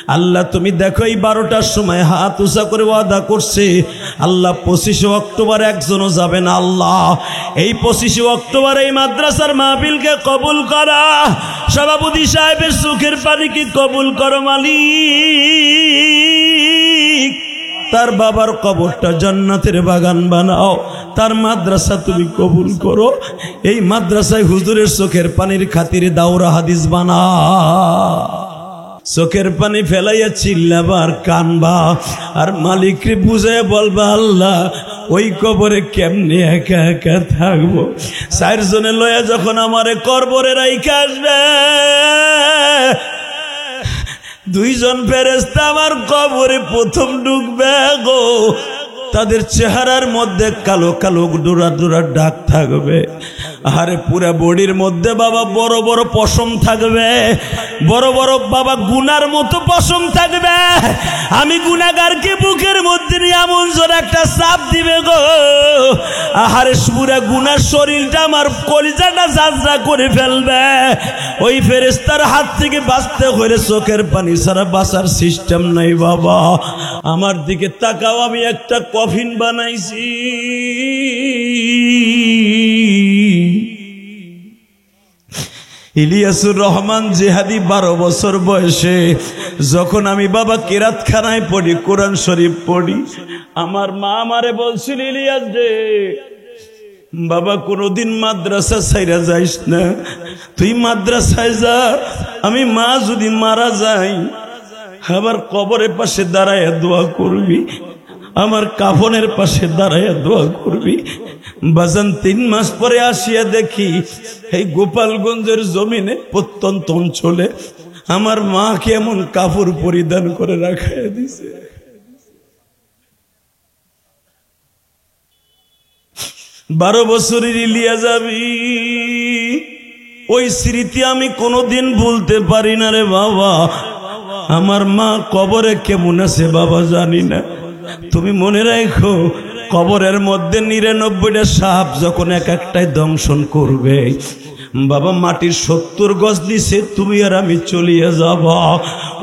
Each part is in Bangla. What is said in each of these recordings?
আল্লাহ তুমি দেখো এই 12টার সময় হাত উঁচা করে ওয়াদা করছে আল্লাহ 25 অক্টোবর একজনও যাবে না। আল্লাহ এই 25 অক্টোবর এই মাদ্রাসার মাহফিলকে কবুল করা, সভাপতি সাহেবের চোখের পানিকে কবুল করো মালিক। তার বাবার কবরটা জান্নাতের বাগান বানাও, তার মাদ্রাসা তুমি কবুল করো। এই মাদ্রাসায় হুজুরের চোখের পানির খাতিরে দাওরা হাদিস বানা। চোখের পানি ফেলাইয়া চিল্লাবা আর কানবা আর মালিকরে বুঝাইয়া বলবা আল্লাহ ওই কবরে কেমনে একা একা থাকবো। 4 জনে লয়া যখন আমারে কবরে রাইখা আসবে, 2 জন ফেরেশতা আমার কবরে প্রথম ঢুকবে গো। তাদের চেহারার মধ্যে কালো কালো ডোরা ডোরা দাগ থাকবে। আরে পুরা বডির মধ্যে বাবা বড় বড় পশম থাকবে, বড় বড় বাবা গুনার মতো পশম থাকবে। আমি গুনাহগারকে বুকের মধ্যে নিয়ে এমন জোর একটা চাপ দিবে গো। আহারে পুরা গুনার শরীরটা আমার কলিজাটা ঝাঁঝরা করে ফেলবে। ওই ফেরেশতার হাত থেকে বাঁচতে হলে চোখের পানি ছাড়া বাঁচার সিস্টেম নাই বাবা। আমার দিকে তাকাও, আমি একটা কফিন বানাইছি। ইলিয়াসুর রহমান জিহাদি 12 বছর বয়সে যখন আমি বাবা কিরাতখানায় পড়ি, কোরআন শরীফ পড়ি, আমার মা আমারে বলছিল ইলিয়াস রে বাবা কোনদিন মাদ্রাসা ছাইরা যাইস না, তুই মাদ্রাসায় যা। আমি মা যদি মারা যাই আবার কবরের পাশে দাঁড়ায় দোয়া করবি, আমার কাফনের পাশে দাঁড়ায় দোয়া করবি। বাজান 3 মাস পরে আসিয়া দেখি এই গোপালগঞ্জের জমিনে প্রত্যন্ত অঞ্চলে আমার মাকে এমন কাপড় পরিধান করে রাখাইয়া দিছে। 12 বছরের ইলিয়া যাবি, ওই স্মৃতি আমি কোনোদিন ভুলতে পারি না রে বাবা। আমার মা কবরে কেমন আছে বাবা জানি না, তুমি মনে রাখো কবরের মধ্যে 99টা সাপ যখন এক একটাই দংশন করবে বাবা, মাটির 70 গজ নিচে তুমি আর আমি চলিয়ে যাব।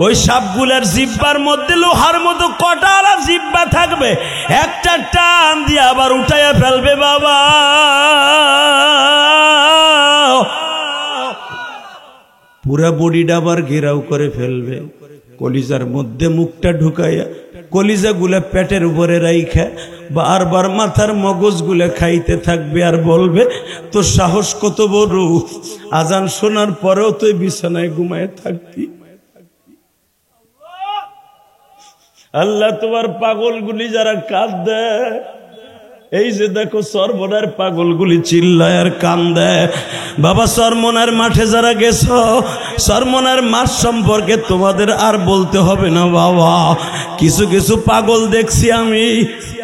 ওই সাপগুলার জিব্বার মধ্যে লোহার মতো কটালা জিব্বা থাকবে, একটা টান দিয়ে আবার উঠাইয়া ফেলবে বাবা। পুরা বডিটা আবার ঘেরাও করে ফেলবে, কলিজার মধ্যে মুখটা ঢুকাইয়া কলিজাগুলা পেটের উপরে রাইখা বারবার মাথার মগজগুলা খাইতে থাকবে আর বলবে তোর সাহস কত বড়, আজান শোনার পরেও তুই বিছানায় ঘুমায় থাকতি। আল্লাহ তোমার পাগলগুলি যারা কাঁদে, এই যে দেখো সরমনার পাগলগুলি চিল্লায় আর কান্দে বাবা। সরমনার মাঠে যারা গেছ, সরমনার মাঠ সম্পর্কে তোমাদের আর বলতে হবে না বাবা। কিছু কিছু পাগল দেখছি আমি,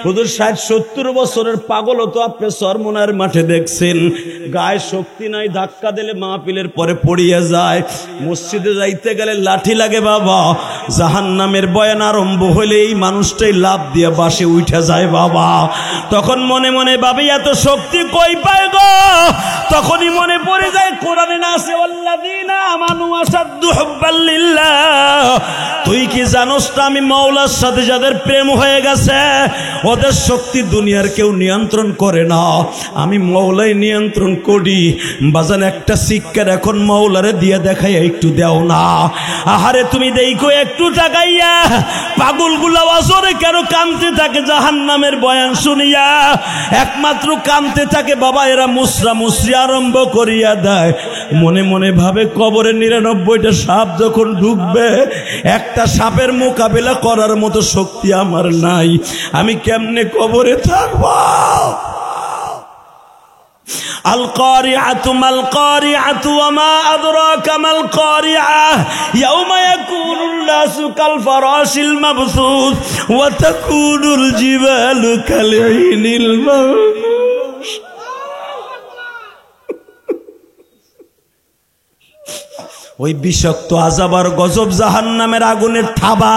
হুজুর 60-70 বছরের পাগলও তো আপনি সরমনার মাঠে দেখছেন। গায়ে শক্তি নাই, ধাক্কা দিলে মাহফিলের পরে পড়িয়া যায়। মসজিদে যাইতে গেলে লাঠি লাগে বাবা। জাহান্নামের বয়ান আরম্ভ হইলে এই মানুষটাই লাফ দিয়ে বাসে উঠে যায় বাবা। তখন মনে মনে ভাবি এত শক্তি কই পায় গো। তখনই মনে পড়ে যায় কোরআনে না আছে আল্লাযীনা আমানু আসাদ্দু হুব্বাল লিল্লাহ। তুই কি জানোস না আমি মাওলার সাথে যাদের প্রেম হয়ে গেছে ওদের শক্তি দুনিয়ার কেউ নিয়ন্ত্রণ করে না, আমি মাওলাই নিয়ন্ত্রণ করি। বাজান একটা শিক্ষার এখন মাওলারে দিয়ে দেখাই একটু দাও না। আহারে তুমি দেখো একটু টাকাইয়া পাগলগুলা ওয়াজরে কেন কাঁদতে থাকে জাহান্নামের বয়ান শুনিয়া, একমাত্র কাঁদতে থাকে বাবা। এরা মুসরা মুসরি আরম্ভ করিয়া দেয়, মনে মনে ভাবে কবরে 99টা সাপ যখন ঢুকবে একটা সাপের মোকাবেলা করার মতো শক্তি আমার নাই, আমি কেমনে কবরে থাকবো। আল কারিআতু মাল কারিআতু ওয়া মা আদরাকা মাল কারিআহ ইয়াউমা ইয়াকুনুন নাসু কাল ফারাশিল মাবসুস ওয়া তাকুনুল জিবালু কাল ইনিল মানফুশ। ওই বিষাক্ত আযাব আর গজব জাহান্নামের আগুনের থাবা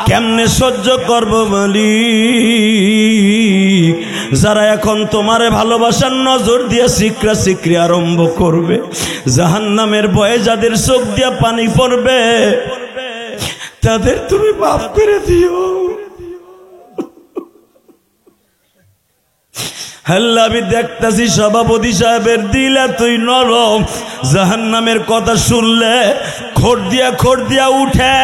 কেমনে সহ্য করব মালিক। যারা এখন তোমারে ভালোবাসার নজর দিয়ে সিকরা সিকরি আরম্ভ করবে, জাহান্নামের ভয়ে যাদের চোখ দিয়ে পানি পড়বে, তাদের তুমি মাফ করে দিও। আল্লাহ, আমি দেখতাছি সভাপতি সাহেবের দিল এতই নরম, জাহান্নামের কথা শুনলে খোট দিয়া উঠে।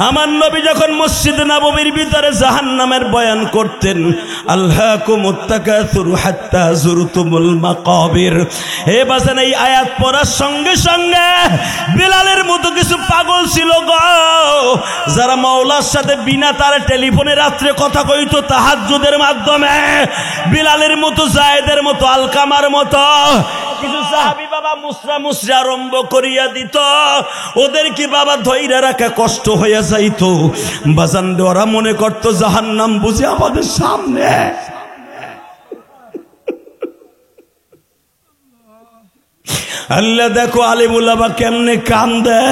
আমার নবী যখন মসজিদ নববীর ভিতরে জাহান্নামের বয়ান করতেন, আল্লাহকুমুত তাকাসুর হাত্তা যুরতুমুল মাকাবির, হে বাজান, এই আয়াত পড়ার সঙ্গে সঙ্গে বিলালের মতো কিছু পাগল ছিল গো, যারা মাওলার সাথে বিনা তারে টেলিফোনে রাত্রে কথা কইতো তাহাজ্জুদের মাধ্যমে, বিলালের মতো, জায়েদের মতো, আলকামার মতো কিছু সাহাবী বাবা মুসরা আরম্ভ করিয়া দিত। ওদের কি বাবা ধৈর্য রাখা কষ্ট হইয়া যাইতো। বাজান, ওরা মনে করত জাহান্নাম বুঝি আমাদের সামনে। আল্লাহ দেখো আলিমুল বাবা কেমনে কান্দে।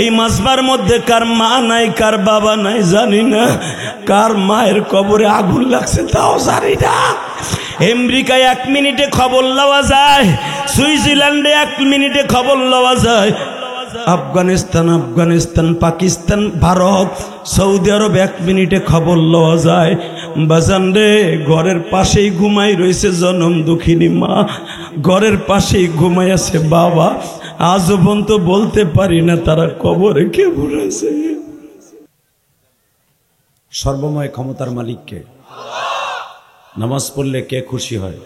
এই মাসবার মধ্যে কার মা নাই, কার বাবা নাই জানি না, কার মায়ের কবরে আগুন লাগছে তাও জানি না। আমেরিকায় 1 মিনিটে খবর লওয়া যায়, সুইজারল্যান্ডে 1 মিনিটে খবর লওয়া যায়, আফগানিস্তান, পাকিস্তান, ভারত, সৌদি আরব 1 মিনিটে খবর লওয়া যায়। বাজান রে, ঘরের পাশেই ঘুমাই রয়েছে জনম দুঃখিনী মা, ঘরের পাশেই ঘুমাই আছে বাবা, আজ পর্যন্ত বলতে পারি না তারা কবরে কেমন আছে। সর্বময় ক্ষমতার মালিককে নামাজ পড়লে কে খুশি হয়?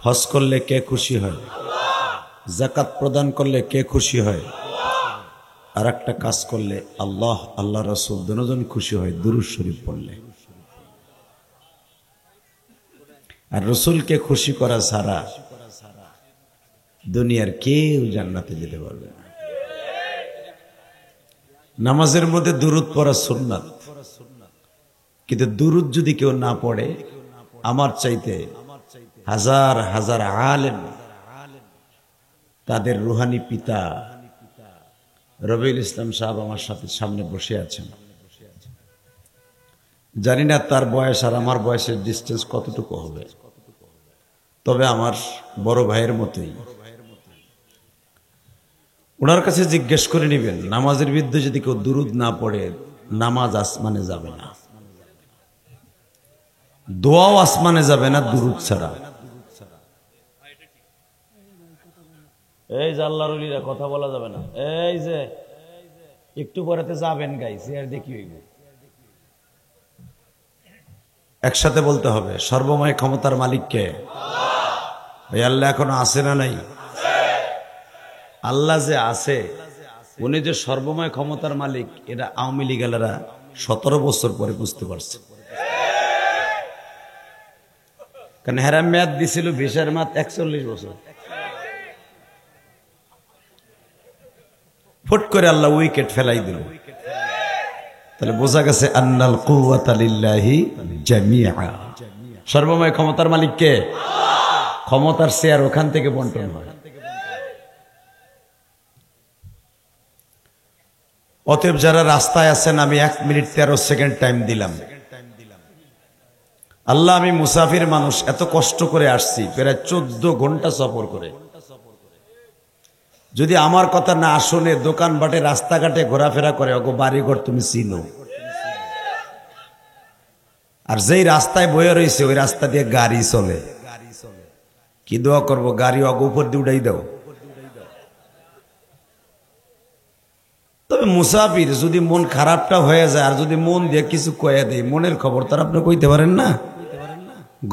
হজ করলে কে খুশি হয়? যাকাত প্রদান করলে কে খুশি হয়? আর একটা কাজ করলে আল্লাহ, আল্লাহ রাসূল দুজন খুশি হয়, দুরূদ শরীফ পড়লে। আর রাসূলকে খুশি করা ছাড়া দুনিয়ার কেউ জান্নাতে যেতে পারবে না। নামাজের মধ্যে দুরূদ পড়া সুন্নাত, কিন্তু দুরূদ যদি কেউ না পড়ে, আমার চাইতে হাজার হাজার আলেম, তাদের রুহানি পিতা রবিউল ইসলাম সাহেব আমার সাথে সামনে বসে আছেন। জানি না তার বয়স আর আমার বয়সের ডিস্টেন্স কতটুকু হবে, তবে আমার বড় ভাইয়ের মতোই। ওনার কাছে জিজ্ঞেস করে নেবেন, নামাজের বিরুদ্ধে যদি কেউ দুরূদ না পড়ে, নামাজ আসমানে যাবে না, দোয়াও আসমানে যাবে না দুরূদ ছাড়া। এই যে আল্লাহর ওলিরা কথা বলা যাবে না, এই যে একটু পরেতে যাবেন গাইস, আর দেখি হইব। একসাথে বলতে হবে, সর্বময় ক্ষমতার মালিককে। ওই আল্লাহ এখনো আছে না নাই? আল্লাহ যে আছে, উনি যে সর্বময় ক্ষমতার মালিক, এটা আওয়ামী লীগেরা 17 বছর পরে বুঝতে পারছে। কারণ হেরা মেয়াদ দিছিল ভিসার মাত্র 41 বছর। ফট করে আল্লাহ উইকেট ফেলাই দিল। তাহলে বোঝা গেছে আন্নাল কুওয়াতা লিল্লাহি জামিআ। সর্বময় ক্ষমতার মালিক কে? ক্ষমতার শেয়ার ওখান থেকে বন্টন হয়। অতএব যারা রাস্তায় আছেন, আমি 1 মিনিট 13 সেকেন্ড টাইম দিলাম। আল্লাহ, আমি মুসাফির মানুষ, এত কষ্ট করে আসছি, প্রায় 14 ঘন্টা সফর করে। যদি আমার কথা না শুনে দোকানপাটে রাস্তাঘাটে ঘোরাফেরা করে, ওগো বাড়িঘর তুমি চিনো, আর যেই রাস্তায় বয়ে রয়েছে ওই রাস্তা দিয়ে গাড়ি চলে, কি দোয়া করবো? গাড়ি অগ উপর দিয়ে উঠাই দাও। তবে মুসাফির যদি মন খারাপটা হয়ে যায়, আর যদি মন দিয়ে কিছু কয়ে দেয়, মনের খবর তার আপনি কইতে পারেন না,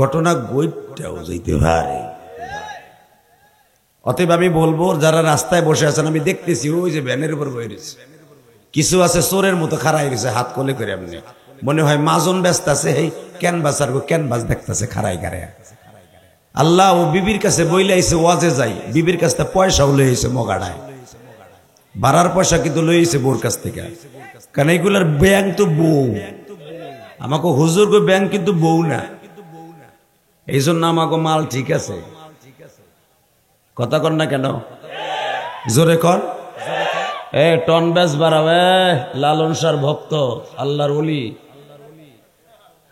ঘটনা গইটাও যাইতে পারে। অতএব আমি বলবো, যারা রাস্তায় বসে আছেন, আমি দেখতেছি ওই যে ভ্যানের উপর বয়ে রয়েছে, কিছু আছে চোরের মতো খাড়াই রয়েছে, হাত কোলে করে, এমনি মনে হয় মাজন ব্যস্ত আছে, এই ক্যানভাস আর ক্যানভাস দেখতেছে খাড়াই গাড়ে। আল্লাহ, ও বিবির কাছে বইলে আইছে, ওয়াজে যাই, বিবির কাছ থেকে পয়সাও লই আইছে, মগাড়ায় বাড়ার পয়সা কিন্তু লই আইছে বোর কাছ থেকে। কারণ এইগুলার ব্যাংক তো বউ, আমাকে হুজুর গো ব্যাংক কিন্তু বউ না, এই জন্য আমাকে মাল ঠিক আছে। কথা কর না কেন? জোরে কর। টন ব্যাস বাড়াবে, লালন সার ভক্ত, আল্লাহর ওলি,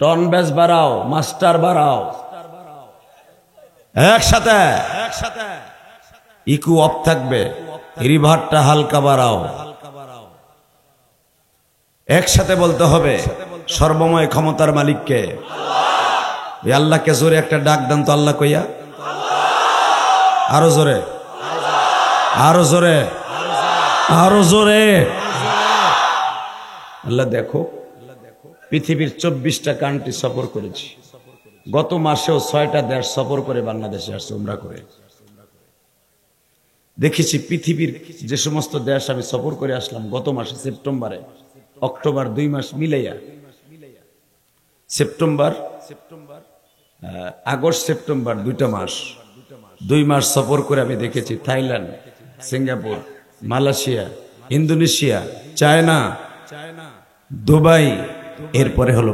টন ব্যাস বাড়াও, মাস্টার বাড়াও, একসাথে ইকু অফ থাকবে, রিভারটা হালকা বাড়াও। একসাথে বলতে হবে সর্বময় ক্ষমতার মালিককে। এই আল্লাহকে জোরে একটা ডাক দেন তো, আল্লাহ কইয়া, আরো জোরে, আরো জোরে, আরো জোরে। আল্লাহ দেখো, পৃথিবীর 24টা কান্ট্রি সফর করেছি, গত মাসেও 6টা দেশ সফর করে বাংলাদেশে আসছে উমরা করে। দেখেছি পৃথিবীর যে সমস্ত দেশ আমি সফর করে আসলাম গত মাসে সেপ্টেম্বরে, অক্টোবর 2 মাস মিলাইয়া, সেপ্টেম্বর, আগস্ট সেপ্টেম্বর 2টা মাস, 2 মাস সফর করে আমি দেখেছি Thailand, Singapore, Malaysia, Indonesia, China, Dubai, এরপরে হলো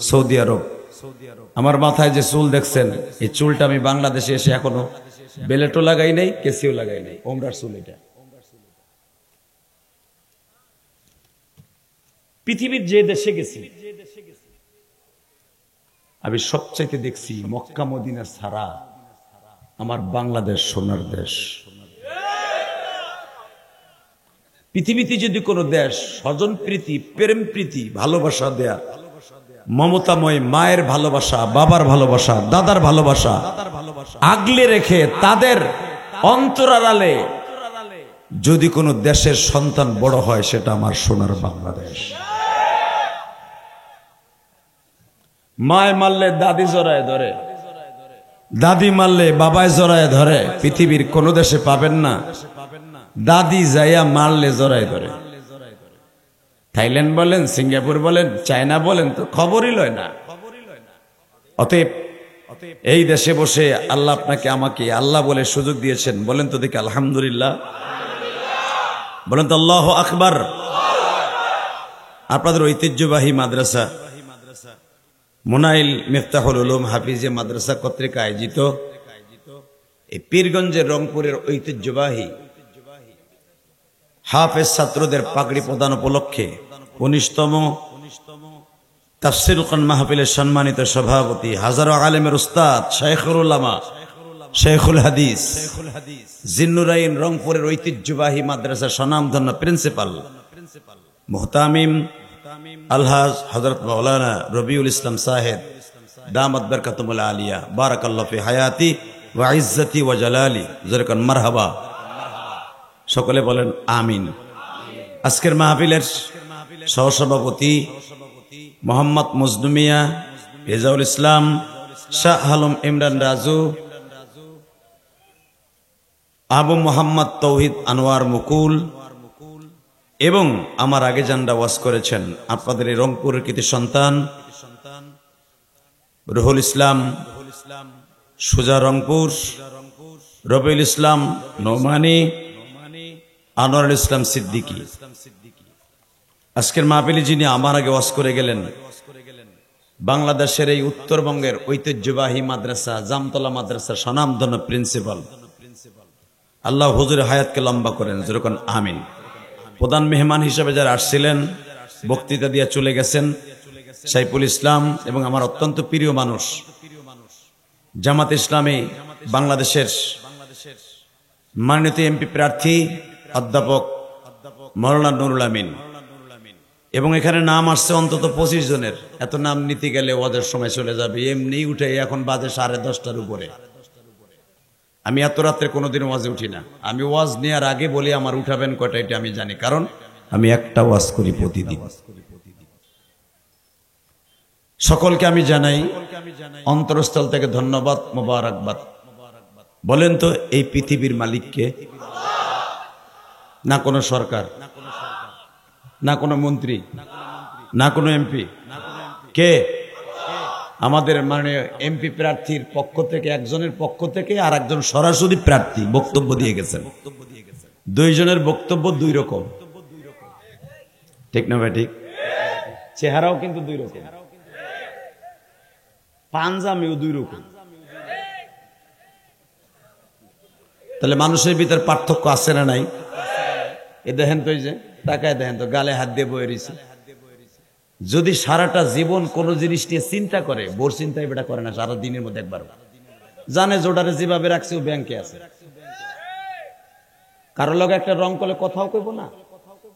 সৌদি আরব। আমার মাথায় যে চুল দেখছেন, এই চুলটা আমি বাংলাদেশে এসে এখনো বেলেটও লাগাই নাই, কেসিও লাগাই নাই, ওমরার চুল এটা। পৃথিবীর যে দেশে গেছি আমি সবচাইতে দেখছি মক্কা মদিনা ছাড়া আমার বাংলাদেশ সোনার দেশ। পৃথিবীতে যদি কোনো দেশ স্বজন প্রীতি, প্রেম প্রীতি, ভালোবাসা দেয়া, মমতাময় মায়ের ভালোবাসা, বাবার ভালোবাসা, দাদার ভালোবাসা আগলে রেখে তাদের অন্তরালে যদি কোনো দেশের সন্তান বড় হয়, সেটা আমার সোনার বাংলাদেশ। মায় মারলে দাদি জড়ায় ধরে, দাদি মারলে বাবায় জড়ায় ধরে, পৃথিবীর কোন দেশে পাবেন না দাদি যাইয়া মারলে জড়ায় ধরে। থাইল্যান্ড বলেন, সিঙ্গাপুর বলেন, চায়না বলেন, তো খবরই লয় না। অতএব এই দেশে বসে আল্লাহ আপনাকে আমাকে আল্লাহ বলে সুযোগ দিয়েছেন, বলেন তো দেখি আলহামদুলিল্লাহ, বলেন তো আল্লাহু আকবার। আপনাদের ঐতিহ্যবাহী মাদ্রাসা মুনাইল মিফতাহুল উলুম হাফিজিয়া মাদ্রাসা কর্তৃক আয়োজিত এই পীরগঞ্জের রংপুরের ঐতিহ্যবাহী হাফেজ ছাত্রদের পাগড়ি প্রদান উপলক্ষে 19তম তাফসীরুল কোরআন মাহফিলের সম্মানিত সভাপতি, হাজারো আলেমের উস্তাদ, শাইখুল উলামা, শাইখুল হাদিস, জিন্নুরাইন রংপুরের ঐতিহ্যবাহী মাদ্রাসার স্বনামধন্য প্রিন্সিপাল মুহতামিম আলহাজ হযরত মাওলানা রবিউল ইসলাম সাহেব দামাত বরকাতুল আলিয়া বারাকাল্লাহু ফি হায়াতি ওয়া ইজ্জতি ওয়া জালালি, জোরে মারহাবা। সকলে বলেন আমিন। আজকের মাহফিলের সহসভাপতি মোহাম্মদ মজনু মিয়া, রেজাউল ইসলাম, শাহ আলম ইমরান রাজু, আবু মোহাম্মদ তৌহিদ আনোয়ার মুকুল এবং আমার আগে যানরা ওয়াজ করেছেন আপনাদের এই রংপুরের কৃতি সন্তান রুহুল ইসলাম সুজা রংপুর, রবিউল ইসলাম নোমানি, আনোয়ারুল ইসলাম সিদ্দিকী। আজকের মাহফিলে যিনি আমার আগে ওয়াজ করে গেলেন, বাংলাদেশের এই উত্তরবঙ্গের ঐতিহ্যবাহী মাদ্রাসা জামতলা মাদ্রাসার স্বনামধন্য প্রিন্সিপাল, আল্লাহ হুজুরের হায়াতকে লম্বা করেন, যেরকম আমিন। প্রধান মেহমান হিসেবে যারা আসছিলেন, বক্তৃতা দিয়ে চলে গেছেন, সাইফুল ইসলাম এবং আমার অত্যন্ত প্রিয় মানুষ জামাত ইসলামী বাংলাদেশের মাননীয় এমপি প্রার্থী অধ্যাপক মাওলানা নুরুল আমিন, এবং এখানে নাম আসছে অন্তত 25 জনের। এত নাম নিতে গেলে ওয়াজের সময় চলে যাবে, এমনি উঠে এখন বাজে 10:30টার উপরে। আমি এত রাত্রে কোনোদিন ওয়াজে উঠি না। আমি ওয়াজ নেওয়ার আগে বলি আমার উঠাবেন কয়টা, এটা আমি জানি, কারণ আমি একটা ওয়াজ করি প্রতিদিন। সকলকে আমি জানাই অন্তরস্থল থেকে ধন্যবাদ, মোবারকবাদ। বলেন তো এই পৃথিবীর মালিককে? না কোনো সরকার, না কোনো মন্ত্রী, না কোনো এমপি, কে? আমাদের মানে এমপি প্রার্থীর পক্ষ থেকে একজনের পক্ষ থেকে আর একজন সরাসরি প্রার্থী বক্তব্য দিয়ে গেছেন। 2 জনের বক্তব্য 2 রকম, ঠিক না ভাই? ঠিক। চেহারাও কিন্তু 2 রকম, পাঞ্জামিও 2 রকম। তাহলে মানুষের ভিতর পার্থক্য আছে না নাই? এ দেখেন তো, এই যে তাকায় দেখেন তো, গালে হাত দিয়ে বয়ে রয়েছে। যদি সারাটা জীবন কোন জিনিস নিয়ে চিন্তা করে, বোর চিন্তায় বেটা করে না সারা দিনের মধ্যে একবার, জানে জোডারে যেভাবে রাখছে ও ব্যাংকে আছে, কারো লগে একটা রং করলে কথাও কইব না,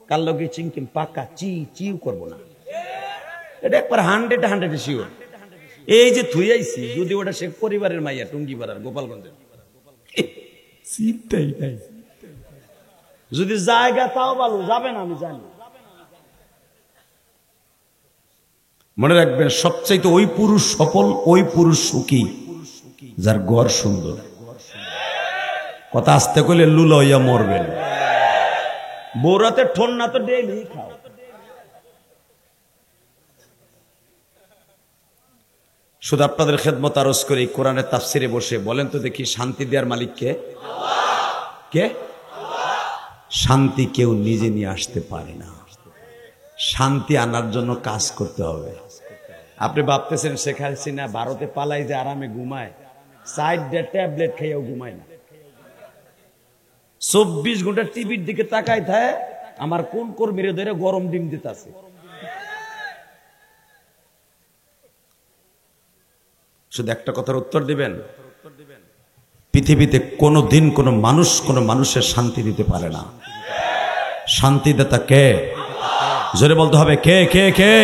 কার লগে চিংকিম পাকা চিউ করবো না, এটা একবার 100 শিওর। এই যে থুই আইছি, যদি ওটা শেখ পরিবারের মাইয়া টুঙ্গিপাড়ার গোপালগঞ্জের, চিন্তাই নাই। যদি জায়গা তাও ভালো যাবে না, আমি জানি। মনে রাখবেন, সবচাইতে ওই পুরুষ সফল, ওই পুরুষ সুখী যার ঘর সুন্দর। কথা আসতে কইলে লুলা হইয়া মরবেন। বৌরাতে ঠোন না তো ডেইলি খাও। শুধু আপনাদের খেদমত আরজ করে কোরআনের তাফসিরে বসে বলেন তো দেখি, শান্তি দেওয়ার মালিক কে? কে? শান্তি কেউ নিজে নিয়ে আসতে পারে না, শান্তি আনার জন্য কাজ করতে হবে। আপনি ভাবতেছেন শেখ হাসিনা ভারতে পালাই যে আরামে ঘুমায়, 4টা ট্যাবলেট খাইয়াও ঘুমায় না, 24 ঘন্টা টিভির দিকে তাকাই থাকে, আমার কোন কর্মীরা ধরে গরম ডিম দিতেছে। শুধু একটা কথার উত্তর দিবেন, পৃথিবীতে কোনো দিন কোনো মানুষ কোনো মানুষের শান্তি দিতে পারে না। শান্তিদাতা কে? জোরে বলতে হবে, কে কে কে?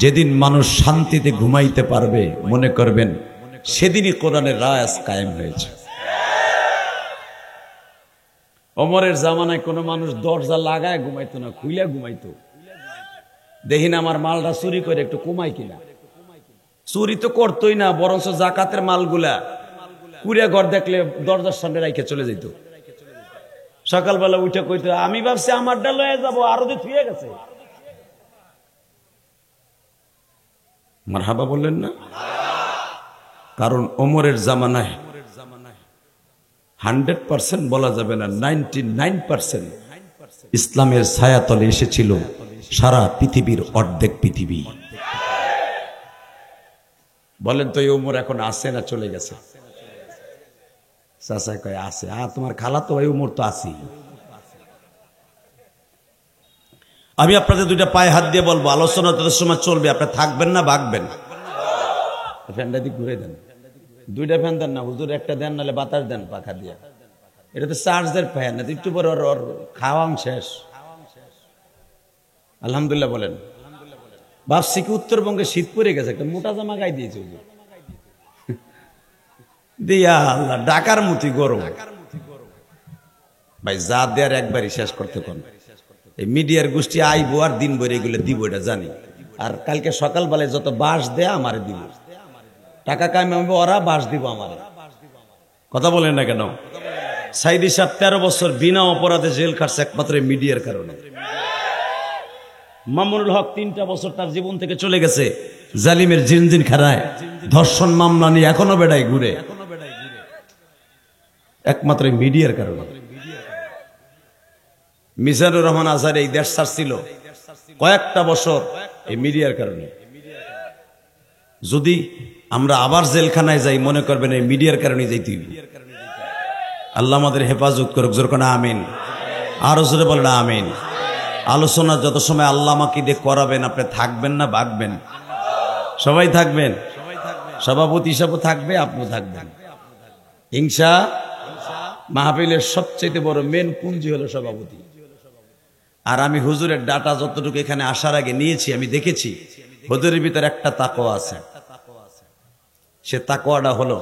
যেদিন মানুষ শান্তিতে ঘুমাইতে পারবে, মনে করবেন সেদিনই কোরআনের রাজ কায়েম হয়েছে। ওমরের জামানায় কোনো মানুষ দরজা লাগায় ঘুমাইতো না, খুইলা ঘুমাইতো। দেখি না আমার মালটা চুরি করে একটু কমাই কিনা। চুরি তো করতোই না, বরঞ্চ জাকাতের মালগুলা কুড়িয়া ঘর দেখলে দরজার সামনে রাইখে চলে যেত। সকালবেলা উঠে কইতো, আমি ভাবছি আমারটা লয়ে যাবো, আরো যে থুয়ে গেছে। মারহাবা বললেন না? কারণ ওমরের জামানায় 100% বলা যাবে না, 99% ইসলামের ছায়াতলে এসেছিল সারা পৃথিবীর অর্ধেক পৃথিবী। বলেন তো এই ওমর এখন আছে না চলে গেছে? চাচা কয় আছে। তোমার খালা তো এই ওমর তো আছি। আমি আপনাদের দুইটা পায়ে হাত দিয়ে বলবো, আলোচনা তাদের সময় চলবে, আপনি থাকবেন না ভাগবেন? ফ্যানটা দিক ঘুরে দেন, 2টা ফ্যান দেন না হুজুর, একটা দেন, নাহলে বাতাস দেন পাখা দিয়ে। এটা তো চার্জের ফ্যান, একটু পরে ওর খাওয়াং শেষ। আলহামদুলিল্লাহ বলেন। ভাবছি কি উত্তরবঙ্গে শীত পড়ে গেছে, একটা মোটা জামা গায়ে দিয়েছে হুজুর। দিয়া আল্লাহ, ডাকার মতি গরম ভাই, যা দেয়ার একবারই শেষ করতে কোন। এই মিডিয়ার গোষ্ঠী আইবো আর দিন ভরে এগুলো দিব, এটা জানি। আর কালকে সকালবেলায় যত বাস দেয়া আমারে দিব, টাকা কামাবে ওরা, বাস দিব আমারে। কথা বলেন না কেন? সাইদি সাহেব 13 বছর বিনা অপরাধে জেল খাটছে একমাত্র মিডিয়ার কারণে। মামুনুল হক 3টা বছর তার জীবন থেকে চলে গেছে জালিমের জিনজিন খানায়, ধর্ষণ মামলা নিয়ে এখনো বেড়ায় ঘুরে, একমাত্র মিডিয়ার কারণে। মিজানুর রহমান আজহার এই দেশ ছাড়ছিল কয়েকটা বছর এই মিডিয়ার কারণে। যদি আমরা আবার জেলখানায় যাই, মনে করবেন এই মিডিয়ার কারণে যাইতে হইবে। আল্লাহ আমাদের হেফাজত করুক, জোর করে আমিন। আরো জোরে বলেন আমিন। আলোচনা যত সময় আল্লাহ আমাকে দিয়ে করাবেন, আপনি থাকবেন না ভাগবেন? সবাই থাকবেন, সভাপতি হিসাবে থাকবে, আপনিও থাকবেন হিংসা। মাহফিলের সবচেয়ে বড় মেন পুঁজি হলো সভাপতি। আর আমি হুজুরের ডাটা যতটুকু এখানে আসার আগে নিয়েছি, আমি দেখেছি হুজুরের ভিতরে একটা তাকওয়া আছে। সে তাকওয়াটা হলো,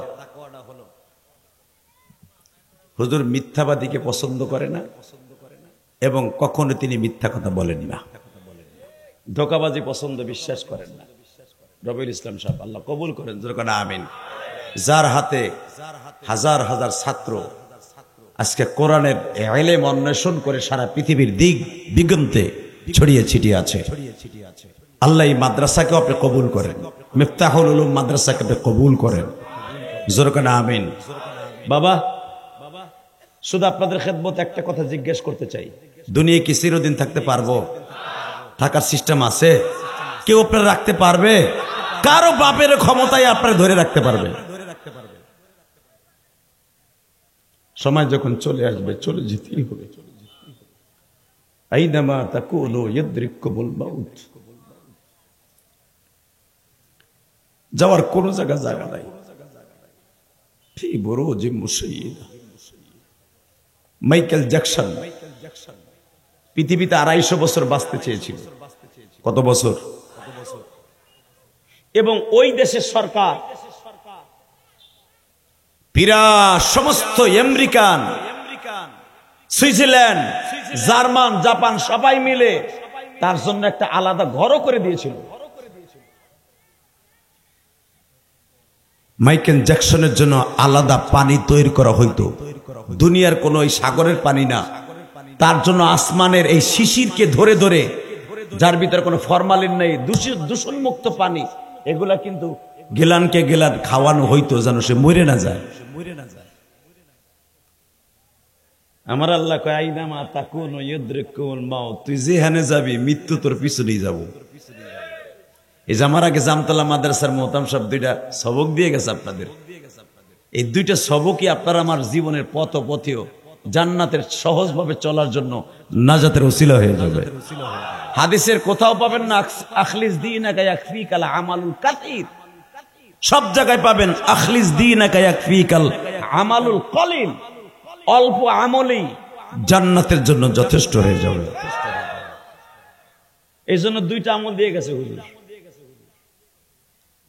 হুজুর মিথ্যাবাদীকে পছন্দ করে না এবং কখনো তিনি মিথ্যা কথা বলেন না, ধোঁকাবাজি পছন্দ, বিশ্বাস করেন না। রবিউল ইসলাম সাহেব, আল্লাহ কবুল করেন, জোরে বলেন আমিন। যার হাতে হাজার হাজার ছাত্র আজকে কোরআনের ইলম অন্বেষণ করে সারা পৃথিবীর দিক দিগন্তে ছড়িয়ে ছিটিয়ে আছে। আল্লাহ এই মাদ্রাসাকে আপনি কবুল করেন, মিফতাহুল উলুম মাদ্রাসাকে আপনি কবুল করেন, জোরে বলেন আমিন। বাবা, শুধু আপনাদের খেদমত একটা কথা জিজ্ঞেস করতে চাই, দুনিয়া কি চিরদিন থাকতে পারবো? থাকার সিস্টেম আছে? কেউ আপনারা রাখতে পারবে? কারো বাপের ক্ষমতায় আপনারা ধরে রাখতে পারবে? সময় যখন চলে আসবে, চলে যেতেই হবে। আইনামা তাকুনু ইউদরিকুমুল মাউত। যাওয়ার কোন জায়গা নাই। ফি বুরুজিম মুশাইয়্যিদা। মাইকেল জ্যাকসন পৃথিবীতে 250 বছর বাঁচতে চেয়েছিল। কত বছর? এবং ওই দেশের সরকার বিরাট সমস্ত আমেরিকান, সুইজারল্যান্ড, জার্মান, জাপান সবাই মিলে তার জন্য একটা আলাদা ঘরও করে দিয়েছিল। মাইকেল জ্যাকসনের জন্য আলাদা পানি তৈরি করা হইতো, দুনিয়ার কোন ওই সাগরের পানি না, তার জন্য আসমানের এই শিশিরকে ধরে ধরে, যার ভিতরে কোনো ফরমালিন নেই, দূষণ মুক্ত পানি, এগুলা কিন্তু গেলানকে গেলান খাওয়ানো হইতো যেন সে মরে না যায়। আমার আল্লাহ কয় আইনা মা তাকুন ইয়ুদরিকুল মাউত, তুই যেখানে যাবি মৃত্যু তোর পিছনেই যাব। এই যে আমার আগে জামতলা মাদ্রাসার মোহতাম সাহেব 2টা সবক দিয়ে গেছে আপনাদের, এই 2টা সবকই আপনার আমার জীবনের পথেও জান্নাতের সহজভাবে চলার জন্য নাজাতের ওসিলা হয়ে যাবে। হাদিসের কোথাও পাবেন না আখলিস দীনাকা ইয়াকফিকাল আমালুল কাসীর, সব জায়গায় পাবেন আখলিস দীনাকা ইয়াকফিকাল আমালুল কলিল, অল্প আমলেই জান্নাতের জন্য যথেষ্ট হয়ে যাবে। এই জন্য 2টা আমল দিয়ে গেছে হুজুর।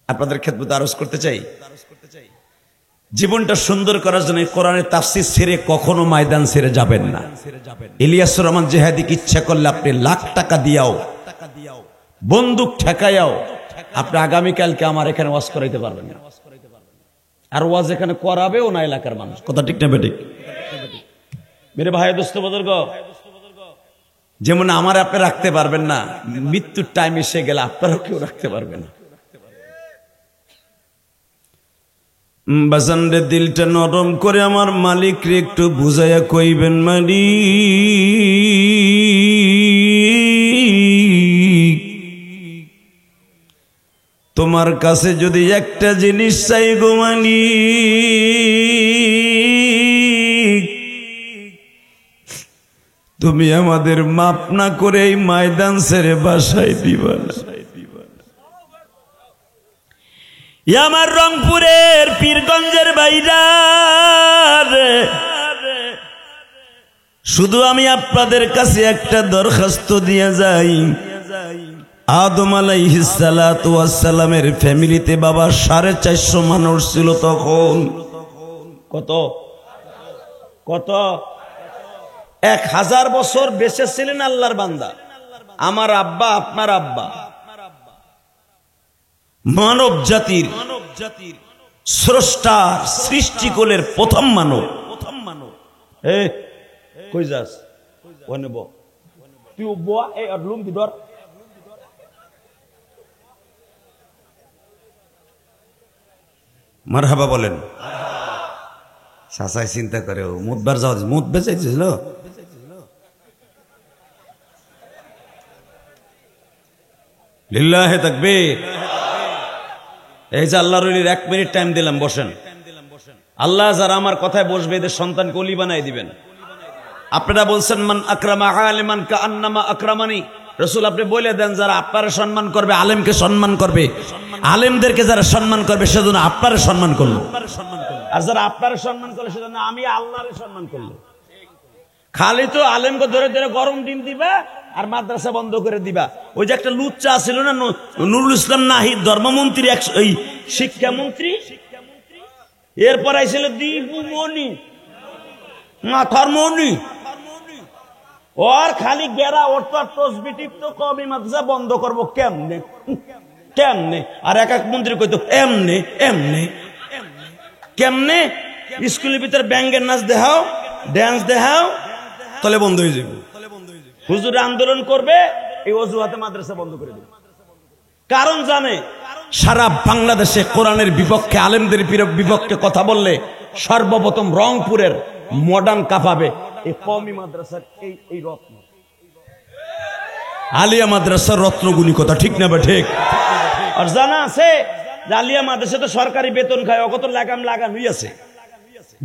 আপনাদের খেদমতে আরজ করতে চাই, জীবনটা সুন্দর করার জন্য কোরআনের তাফসীর ছেড়ে কখনো ময়দান ছেড়ে যাবেন না। ইলিয়াসুর রহমান জিহাদি ইচ্ছা করলে আপনি লাখ টাকা দিয়াও, বন্দুক ঠেকাইয়াও আপনি আগামীকালকে আমার এখানে ওয়াজ করাইতে পারবেন না। আর ওয়াজ এখানে করাবেও না এলাকার মানুষ। কথা ঠিক না বেঠিক? মেরে ভাই দোস্ত বুজুর্গ, যেমন আমার আপনি রাখতে পারবেন না, মৃত্যুর টাইম এসে গেলে আপনারাও কেউ রাখতে পারবে না। বাজানরে দিলটা নরম করে আমার মালিক রে একটু বুঝাইয়া কইবেন, মালিক তোমার কাছে যদি একটা জিনিস চাই গো মালিক, তুমি আমাদের মাপ না করে এই ময়দান ছেড়ে বাসায় দিবা না। আমার রংপুরের পীরগঞ্জের বাইরা, শুধু আমি আপনাদের কাছে একটা দরখাস্ত দিয়ে যাই। আদম আলাইহিস সালাতু ওয়াস সালামের ফ্যামিলিতে বাবা 450 মানুষ ছিল তখন। কত কত 1000 বছর বেঁচে ছিলেন আল্লাহর বান্দা। আমার আব্বা, আপনার আব্বা, মানব জাতির স্রষ্টার সৃষ্টিকুলের প্রথম মানব। কই যাস? তুই মারহাবা বলেন। সাসাই চিন্তা করে মুদবার যাওয়া, মুদ বেঁচেছিল। লিল্লাহে তাকবীর। এই যে আল্লাহর ওলির 1 মিনিট টাইম দিলাম, বসেন। আল্লাহ যারা আমার কথায় বসবে এদের সন্তানকে ওলি বানাই দিবেন। আপনারা বলছেন মান আকরামা আলিমান কাআন্নামা আকরামানি, রাসূল আপনি বলে দেন যারা আপনারে সম্মান করবে, আলেমকে সম্মান করবে, আলেমদেরকে যারা সম্মান করবে সেজন্য আপনারে সম্মান করলো, আর যারা আপনারে সম্মান করলো সেজন্য আমি আল্লাহরে সম্মান করলো। খালি তো আলেমকে ধরে ধরে গরম ডিম দিবা আর মাদ্রাসা বন্ধ করে দিবা। ওই যে একটা লুচ্চা ছিল না নুরুল ইসলাম নাহিদ, ধর্মমন্ত্রী, এই শিক্ষামন্ত্রী, এরপর আইছিল দীপুমণি, মাথার মণি, ওর খালি গেরা ওরতো তসবি টিপতো, কওমি মাদ্রাসা বন্ধ করবো কেমনে কেমনে, আর এক মন্ত্রী কইতো এমনে এমনে কেমনে, স্কুলের ভিতরে ব্যাঙ্গের নাচ দেখাও, ড্যান্স দেখাও, তাহলে বন্ধ হয়ে যাবে। হুজুর আন্দোলন করবে, এই অজুহাতে মাদ্রাসা বন্ধ করে দেবে। কারণ জানে সারা বাংলাদেশে কোরআনের বিপক্ষে, আলেমদের বিপক্ষে কথা বললে সর্বপ্রথম রংপুরের মডার্ন কাঁপাবে এই কওমি মাদ্রাসার এই রত্ন, আলিয়া মাদ্রাসার রত্নগুলি। কথা ঠিক না বা ঠিক? আর জানা আছে যে আলিয়া মাদ্রাসা তো সরকারি বেতন খায়, অগত লাগানোই আছে,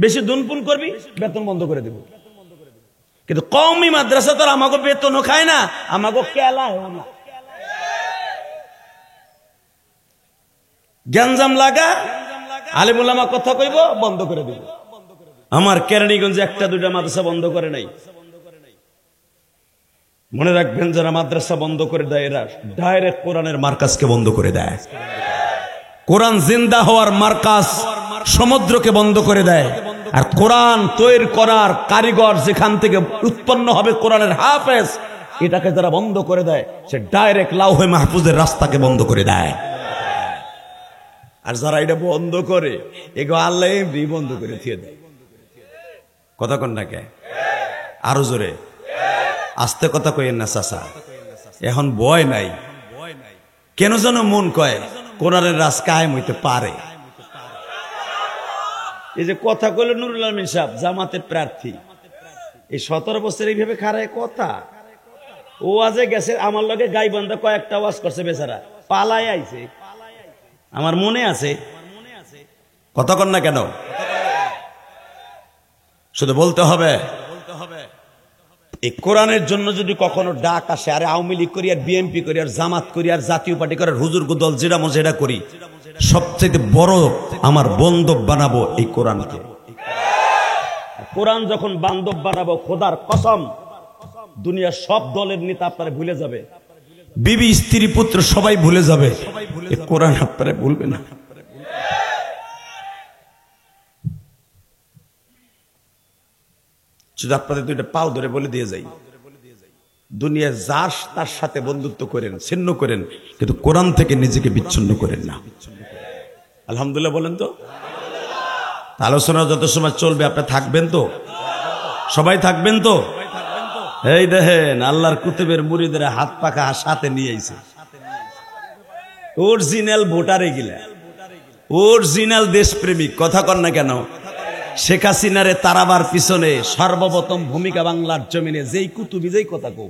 বেশি দুনপুন করবি বেতন বন্ধ করে দেব। কিন্তু কওমি মাদ্রাসা তো আমাকে বেতনও খায় না, আমাকে কেলায় না, গ্যাঞ্জাম লাগা, আলেম ওলামা কথা কইব বন্ধ করে দিব। আমার কেরানীগঞ্জে 1-2টা মাদ্রাসা বন্ধ করে নাই। মনে রাখবেন, যারা মাদ্রাসা বন্ধ করে দেয় এরা ডাইরেক্ট কোরআনের মার্কাজকে বন্ধ করে দেয়। কোরআন জিন্দা হওয়ার মার্কাজ সমুদ্রকে বন্ধ করে দেয়। আর কোরআন তৈরি করার কারিগর যেখান থেকে উৎপন্ন হবে কোরআনের হাফেজ, এটাকে যারা বন্ধ করে দেয় সে ডাইরেক্ট লাউহে মাহফুজের রাস্তাকে বন্ধ করে দেয়। আর যারা এটা বন্ধ করে এগো আল্লাহ এমনি বন্ধ করে দিয়ে দেয়। কথা কন না কে? আরো জোরে আস্তে কথা কইেন না চাচা, এখন ভয় নাই। কেন যেন মন কয় কোরআনের রাজ কায়েম হইতে পারে। এই যে কথা কইল নুরুল আমিন সাহেব, জামাতের প্রার্থী, এই 17 বছর এইভাবে খারায় কথা। ও আজে গেছে আমার লগে গাইবান্ধা কয়েকটা ওয়াজ করছে, বেচারা পালায় আইছে, আমার মনে আছে। কথা কন না কেন? শুধু বলতে হবে এই কোরআনের জন্য যদি কখনো ডাক আসে, আরে আওয়ামী লীগ করি আর বিএনপি করি আর জামাত করি আর জাতীয় পার্টি করে হুজুর দল যেটা মন সেটা করি, সবচেয়ে বড় আমার বান্ধব বানাবো এই কোরআনকে। কোরআন যখন বান্ধব বানাবো, খোদার কসম দুনিয়ার সব দলের নেতা আপনারা ভুলে যাবে, বিবি স্ত্রী পুত্র সবাই ভুলে যাবে, এই কোরআন আপনারা ভুলবে না। শুধু আপনাদের দুইটা পাও ধরে বলে দিয়ে যাই, দুনিয়ার যার তার সাথে বন্ধুত্ব করেন, ছিন্ন করেন, কিন্তু কোরআন থেকে নিজেকে বিচ্ছিন্ন করেন না। আলহামদুলিল্লাহ বলেন তো। আলোচনা যত সময় চলবে আপনি থাকবেন তো? সবাই থাকবেন তো? এই দেখেন আল্লাহর কুতুবের মুরিদের হাত পাখা সাথে নিয়ে আইছে, অরিজিনাল ভোটারে গিলা, অরিজিনাল দেশপ্রেমিক। কথা কন না কেন? শেখ হাসিনারে তারাবার পিছনে সর্বপ্রথম ভূমিকা বাংলার জমিনে যেই কুতুবি যেই কথা কো,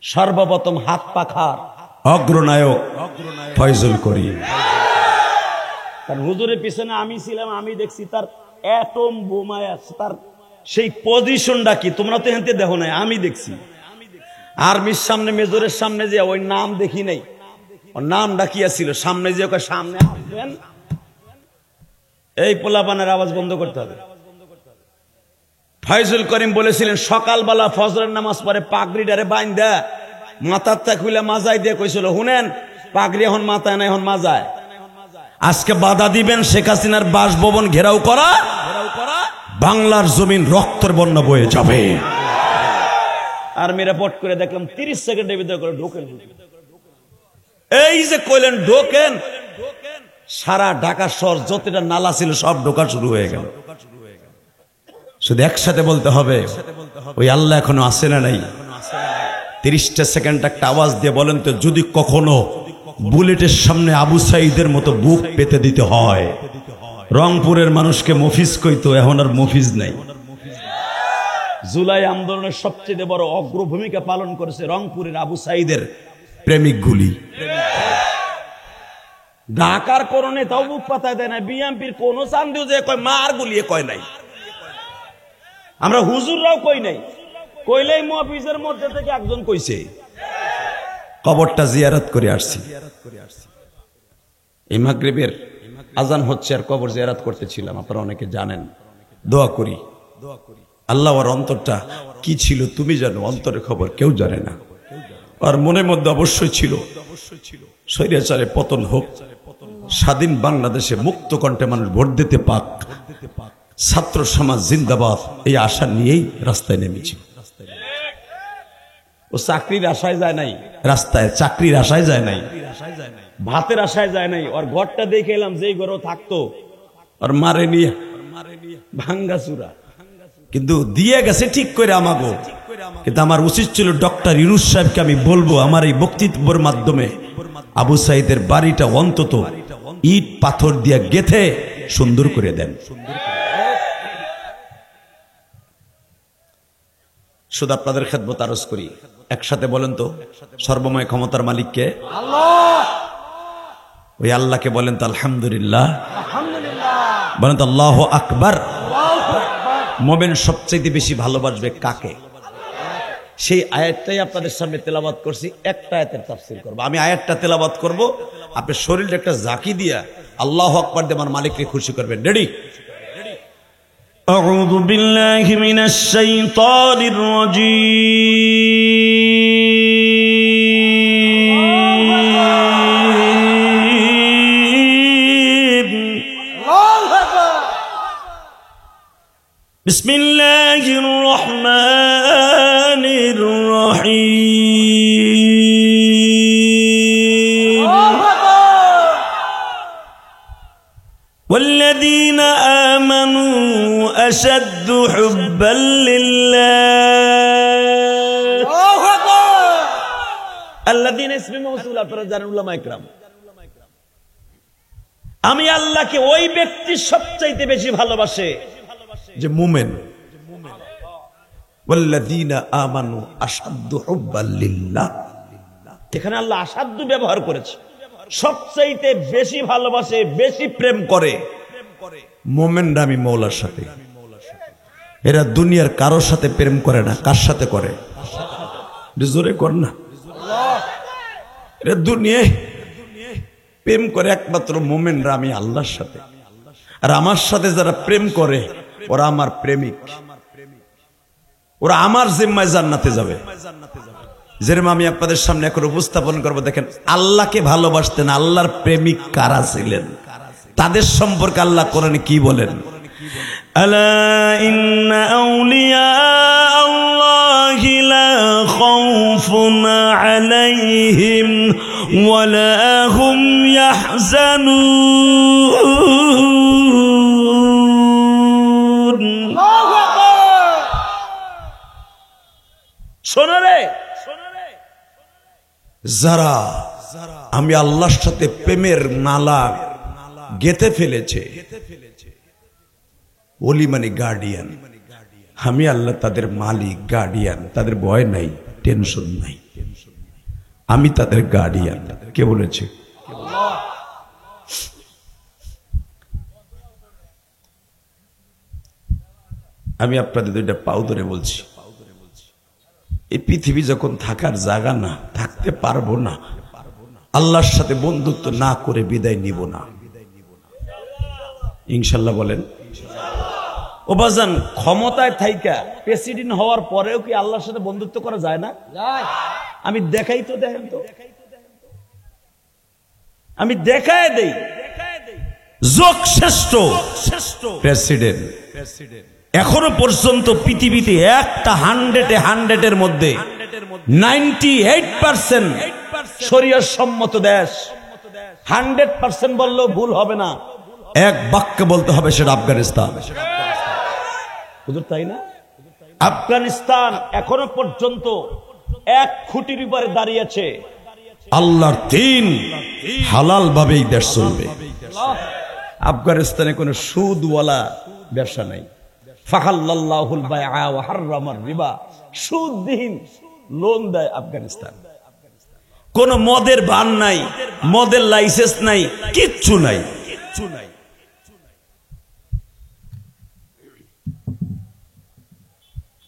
সর্বপ্রথম হাত পাখার অগ্রনায়ক ফয়জুল করিম। তার হুজুরের পিছনে আমি ছিলাম, আমি দেখছি তার অ্যাটম বোমায় আছে, তার সেই পজিশনটা কি তোমরা তো হেনতে দেখো নাই, আমি দেখছি। আর্মির সামনে মেজরের সামনে যে ওই নাম দেখি নাই, ওর নাম ডাকিয়া ছিল, সামনে যে ওকে সামনে আসবেন, এই পোলাপানের আওয়াজ বন্ধ করতে হবে। ফয়জুল করিম বলেছিলেন সকালবেলা ফজরের নামাজ পরে পাগড়িটারে বাইন্ধা মাথার তা খুলে মাজায় দিয়ে কইছিল, শুনেন পাগড়ি এখন মাথায় না, এখন মাজায়। আজকে বাধা দিবেন শেখ হাসিনার বাসভবন ঘেরাও করা, বাংলার জমিন রক্তের বন্যা বয়ে যাবে। আর্মিরা পট করে দেখলাম 30 সেকেন্ডের ভিতরে করে ঢোকেন। এই যে কইলেন ঢোকেন, সারা ঢাকা শহর যতটা নালা ছিল সব ঢোকা শুরু হয়ে গেল। শুধু একসাথে বলতে হবে, ওই আল্লাহ এখনো আসে না নাই? 30টা সেকেন্ড একটা আওয়াজ দিয়ে বলেন তো, যদি কখনো বুলেটের সামনে আবু সাইদের মতো বুক পেতে দিতে হয়, রংপুরের মানুষকে মফিজ কইতো, এখন আর মফিজ নাই। জুলাই আন্দোলনের সবচেয়ে বড় অগ্রভূমিকা পালন করেছে রংপুরের আবু সাইদের প্রেমিক গুলি। ঢাকার কোন নেতাও বুক পাতায় দেয় না, বিএনপির কোন চান্দিও যে কয় মার গুলিয়ে কয় নাই, আমরা হুজুররাও কই নাই, কইলেই মফিজের মধ্যে থেকে একজন কইছে। কবরটা জিয়ারত করে আসছি, এই মাগরিবের আজান হচ্ছে আর কবর জিয়ারত করতেছিলাম, আপনারা অনেকে জানেন। দোয়া করি আল্লাহ ওর অন্তরটা কি ছিল তুমি জানো, অন্তরের খবর কেউ জানে না। আর মনের মধ্যে অবশ্যই ছিল স্বৈরাচারে পতন হোক, স্বাধীন বাংলাদেশে মুক্ত কণ্ঠে মানুষ ভোট দিতে পাক, ছাত্র সমাজ জিন্দাবাদ, এই আশা নিয়েই রাস্তায় নেমেছি। ও চাকরির আশায় যায় নাই রাস্তায়, চাকরির আশায় যায় নাই, ভাতের আশায় যায় নাই। ওর ঘরটা দেখে এলাম, যেই ঘরেও থাকতো আর মারে নিয়ে ভাঙ্গা চূড়া, কিন্তু দিয়ে গেছে ঠিক করে আমাগো। কিন্তু আমার উচিত ছিল ডক্টর ইউনূস সাহেবকে আমি বলবো, আমার এই বক্তব্যের মাধ্যমে আবু সাইদের বাড়িটা অন্তত ইট পাথর দিয়ে গেথে সুন্দর করে দেন। শুধু আপনাদের খেদমত আরজ করি, একসাথে বলেন তো, সর্বময় ক্ষমতার মালিককে আল্লাহ। ওই আল্লাহকে বলেন তো আলহামদুলিল্লাহ, বলেন তো আল্লাহু আকবার। মুমিন সবচেয়ে বেশি ভালোবাসবে কাকে? সেই আয়াতটাই আপনাদের সামনে তেলাওয়াত করছি, একটা আয়াতের তাফসীর করব। আমি আয়াতটা তেলাওয়াত করব, আপনি শরীরে একটা জাকি দিয়া আল্লাহু আকবার দিয়ে আমার মালিককে খুশি করবেন। রেডি? أعوذ بالله من الشيطان الرجيم بسم الله الرحمن الرحيم والذين آمنوا أشد حبا لله الذين اسم موصول আপনারা জানেন উলামা ইকরাম আমি আল্লাহকে ওই ব্যক্তি সবচাইতে বেশি ভালোবাসে যে মুমিন والذين آمنوا أشد حبا لله এখানে আল্লাহ আসাধ্য ব্যবহার করেছে সবচাইতে বেশি ভালোবাসে বেশি প্রেম করে মুমিনরা আমি মওলার সাথে এরা দুনিয়ার কারোর সাথে প্রেম করে না কার সাথে করে জোরে কর না এরা দুনিয়ায় প্রেম করে একমাত্র মুমিনরা আমি আল্লাহর সাথে আর আমার সাথে যারা প্রেম করে ওরা আমার প্রেমিক ওরা আমার জিম্মায় জান্নাতে যাবে যেরকম আমি আপনাদের সামনে এখন উপস্থাপন করব দেখেন আল্লাহকে ভালোবাসতেন আল্লাহর প্রেমিক কারা ছিলেন তাদের সম্পর্কে আল্লাহ কোরআনে কি বলেন আলা ইন্না আউলিয়া আল্লাহি লা খাউফুন আলাইহিম ওয়া লা হুম ইয়াহজানুন আল্লাহু আকবার শোনো রে যারা আমি আল্লাহর সাথে প্রেমের নালা গেঁথে ফেলেছে ওলি মানে গার্ডিয়ান আমি আল্লাহ তাদের মালিক গার্ডিয়ান তাদের ভয় নাই টেনশন নাই আমি তাদের গার্ডিয়ান কে বলেছে আমি আপনাদের দুইটা পাও ধরে বলছি এই পৃথিবী যখন থাকার জায়গা না থাকতে পারবো না আল্লাহর সাথে বন্ধুত্ব না করে বিদায় নিব না ইনশাল্লাহ বলেন ও বাজান ক্ষমতায় থাইকা প্রেসিডেন্ট হওয়ার পরেও কি আল্লাহর সাথে বন্ধুত্ব করা যায় না আমি দেখাই তো দেখেন তো আমি দেখায় দেই যোগ শ্রেষ্ঠ প্রেসিডেন্ট এখনো পর্যন্ত পৃথিবীতে একটা 100-এর মধ্যে 98% শরীয়ত সম্মত দেশ 100% বললেও ভুল হবে না এক বাক্যে বলতে হবে সেটা আফগানিস্তান হুজুর তাই না আফগানিস্তান এখনো পর্যন্ত এক খুঁটির উপরে দাঁড়িয়ে আছে আল্লাহর দ্বীন হালাল ভাবেই দেশ চলবে আফগানিস্তানে কোনো সুদওয়ালা ব্যবসা নাই ফাহাল্লাল্লাহুল বাইআ ওয়া হাররামার রিবা সুদবিহীন লোন দেয় আফগানিস্তান কোন মদের ভান নাই মদের লাইসেন্স নাই কিচ্ছু নাই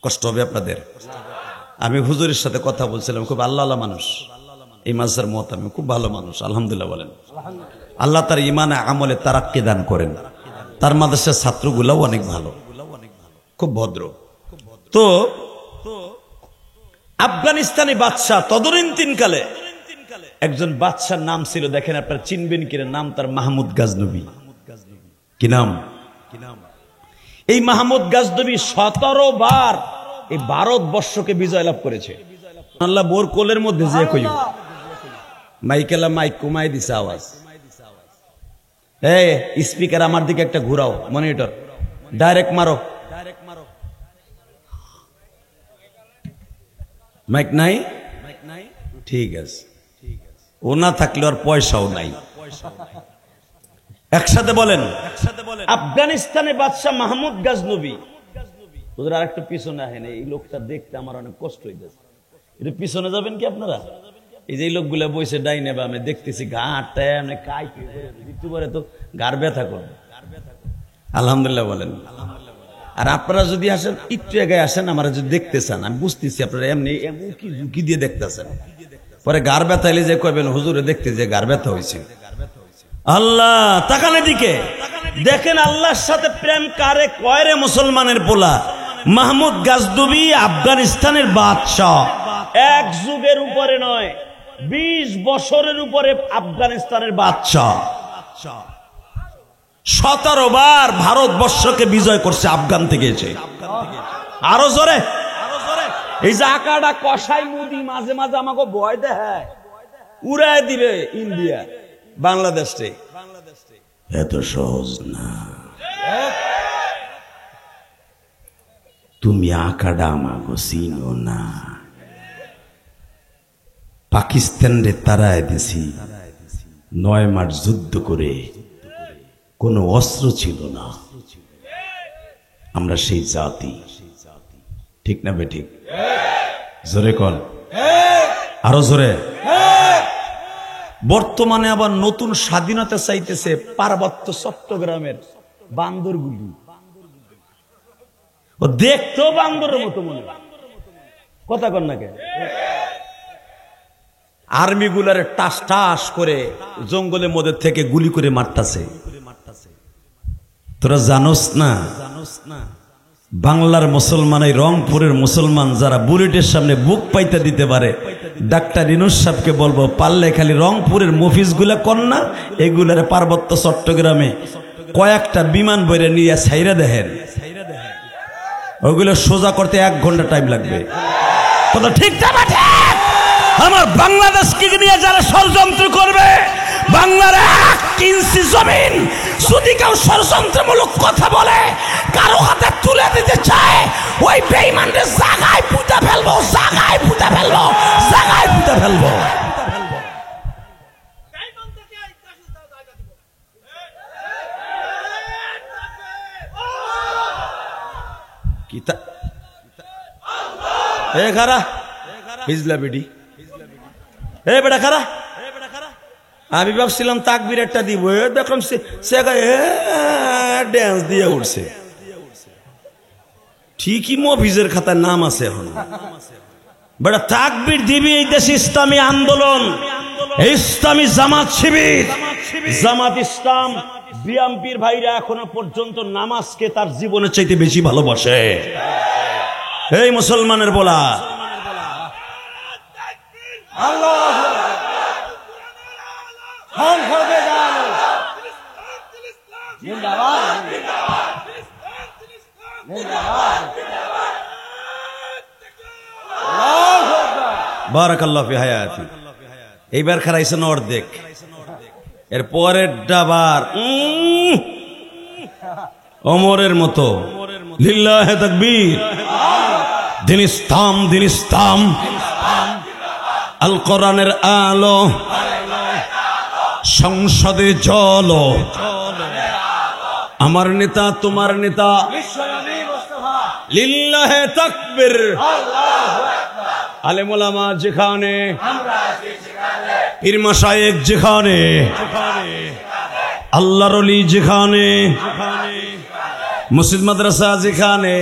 কষ্ট হবে আপনাদের আমি হুজুরের সাথে কথা বলছিলাম খুব আল্লাহওয়ালা মানুষ এই মাঝার মহতামি খুব ভালো মানুষ আলহামদুলিল্লাহ বলেন আল্লাহ তার ইমানে আমলে তারাক্কি দান করেন তার মাদ্রাসার ছাত্রগুলাও অনেক ভালো খুব ভদ্র তো আফগানিস্তানি বাদশাহ তদানীন্তন কালে একজন বাদশার নাম ছিল দেখেন আপনারা চিনবেন কিনা নাম তার মাহমুদ গাজনবী কি নাম এই মাহমুদ গাজনবী 17 বার এই ভারতবর্ষকে বিজয় লাভ করেছে আল্লাহ বোর কোলের মধ্যে যে কই মাইকেলা মাইক কমাই দিছে আওয়াজ এই স্পিকার আমার দিকে একটা ঘুরাও মনিটর ডাইরেক্ট মারো মাইক নাই ঠিক আছে ও না থাকলে আর পয়সাও নাই একসাথে বলেন আফগানিস্তানের বাদশাহ মাহমুদ গাজনবী ওদের আরেকটা পিছনে আহেন এই লোকটা দেখতে আমার অনেক কষ্ট হইতেছে একটু পিছনে যাবেন কি আপনারা এই যে লোকগুলা বসে ডাইনে বামে দেখতেছি ঘাটটা এমনি কাই ঋতু পরে তো গার ব্যথা করবে আলহামদুলিল্লাহ বলেন আর আপনারা যদি আসেন একটু আগে আসেন আমরা যদি দেখতে চান আমি বুঝতেছি আপনারা এমনি উকি ঝুঁকি দিয়ে দেখতেছেন পরে গার ব্যথা এলে যে কইবেন হুজুরে দেখতে যে গার ব্যথা হয়েছে আল্লাহ তাকানে দিকে দেখেন আল্লাহর সাথে প্রেম কারে কয় রে মুসলমানের পোলা। মাহমুদ গাজনবী আফগানিস্তানের বাদশাহ, এক যুগের উপরে নয় 20 বছরের উপরে আফগানিস্তানের বাদশাহ। 17 বার ভারতবর্ষকে বিজয় করছে আফগান থেকে এসে। আরো জোরে। এই যে আকাটা কষাই মুদি মাঝে মাঝে আমাকে ভয় দেয়, উড়ায় দিবে ইন্ডিয়া বাংলাদেশে। এত সহজ না। তুমি আকাডা আমাকে চিনো না। পাকিস্তান রে তারায় দিছি 9 মাস যুদ্ধ করে, কোনো অস্ত্র ছিল না। আমরা সেই জাতি, ঠিক না বেঠিক? জোরে কন, আরো জোরে। বর্তমানে আবার নতুন স্বাধীনতা চাইতেছে পার্বত্য চট্টগ্রামের বান্দরগুলি। ও দেখতেও বান্দরের মতো মনে, কথা কন না কেন? আর্মি গুলারে টাস টাস করে জঙ্গলের মধ্যে থেকে গুলি করে মারতাছে। তোরা জানোস না বাংলার মুসলমান, এই রংপুরের মুসলমান যারা বুলেটের সামনে বুক পাইতে দিতে পারে, ডাক্তার ইনুস সাহেবকে বলবো পারলে খালি রংপুরের মফিজ গুলা কর না, এগুলারে পার্বত্য চট্টগ্রামে কয়েকটা বিমান বইরে নিয়ে ছাইরা দেখেন, ওইগুলো সোজা করতে 1 ঘন্টা টাইম লাগবে। কথা ঠিক না? আমার বাংলাদেশকে নিয়ে যারা ষড়যন্ত্র করবে, বাংলার 1 ইঞ্চি জমিন যদি কেউ ষড়যন্ত্রমূলক কথা বলে, কারো হাতে তুলে দিতে চায়, ওই বেঈমানদের জায়গায় পুঁতে ফেলবো, জায়গায় পুঁতে ফেলবো, জায়গায় পুঁতে ফেলবো। কিতা এ খারা হিজলা বেডি, এ বেটা খারা। আমি ভাবছিলাম তাকবীর একটা দিব, দেখলাম সে ড্যান্স দিয়ে উঠছে। ঠিকই মফিজের খাতার নাম আছে এখন। বেটা তাকবীর দিবি এই দেশে ইসলামী আন্দোলন, ইসলামী জামাত শিবির, জামাত ইসলাম, বিএনপির ভাইরা এখনো পর্যন্ত নামাজকে তার জীবনের চাইতে বেশি ভালোবাসে। এই মুসলমানের বলা বারাকাল্লাহু ফি হায়াতি। এইবার খারাইছেন অর্ধেক, এর পরের ডাবার ওমরের মতো। লিল্লাহে তাকবীর। দিন ইসলাম, দিন ইসলাম, আল কোরআনের আলো, সংসদে চলো, আমার নেতা তোমার নেতা, লিল্লাহে তাকবীর। আলেম ওলামা যেখানে, পীর মাশায়েখ যেখানে, আল্লাহর ওলি যেখানে, মসজিদ মাদ্রাসা যেখানে,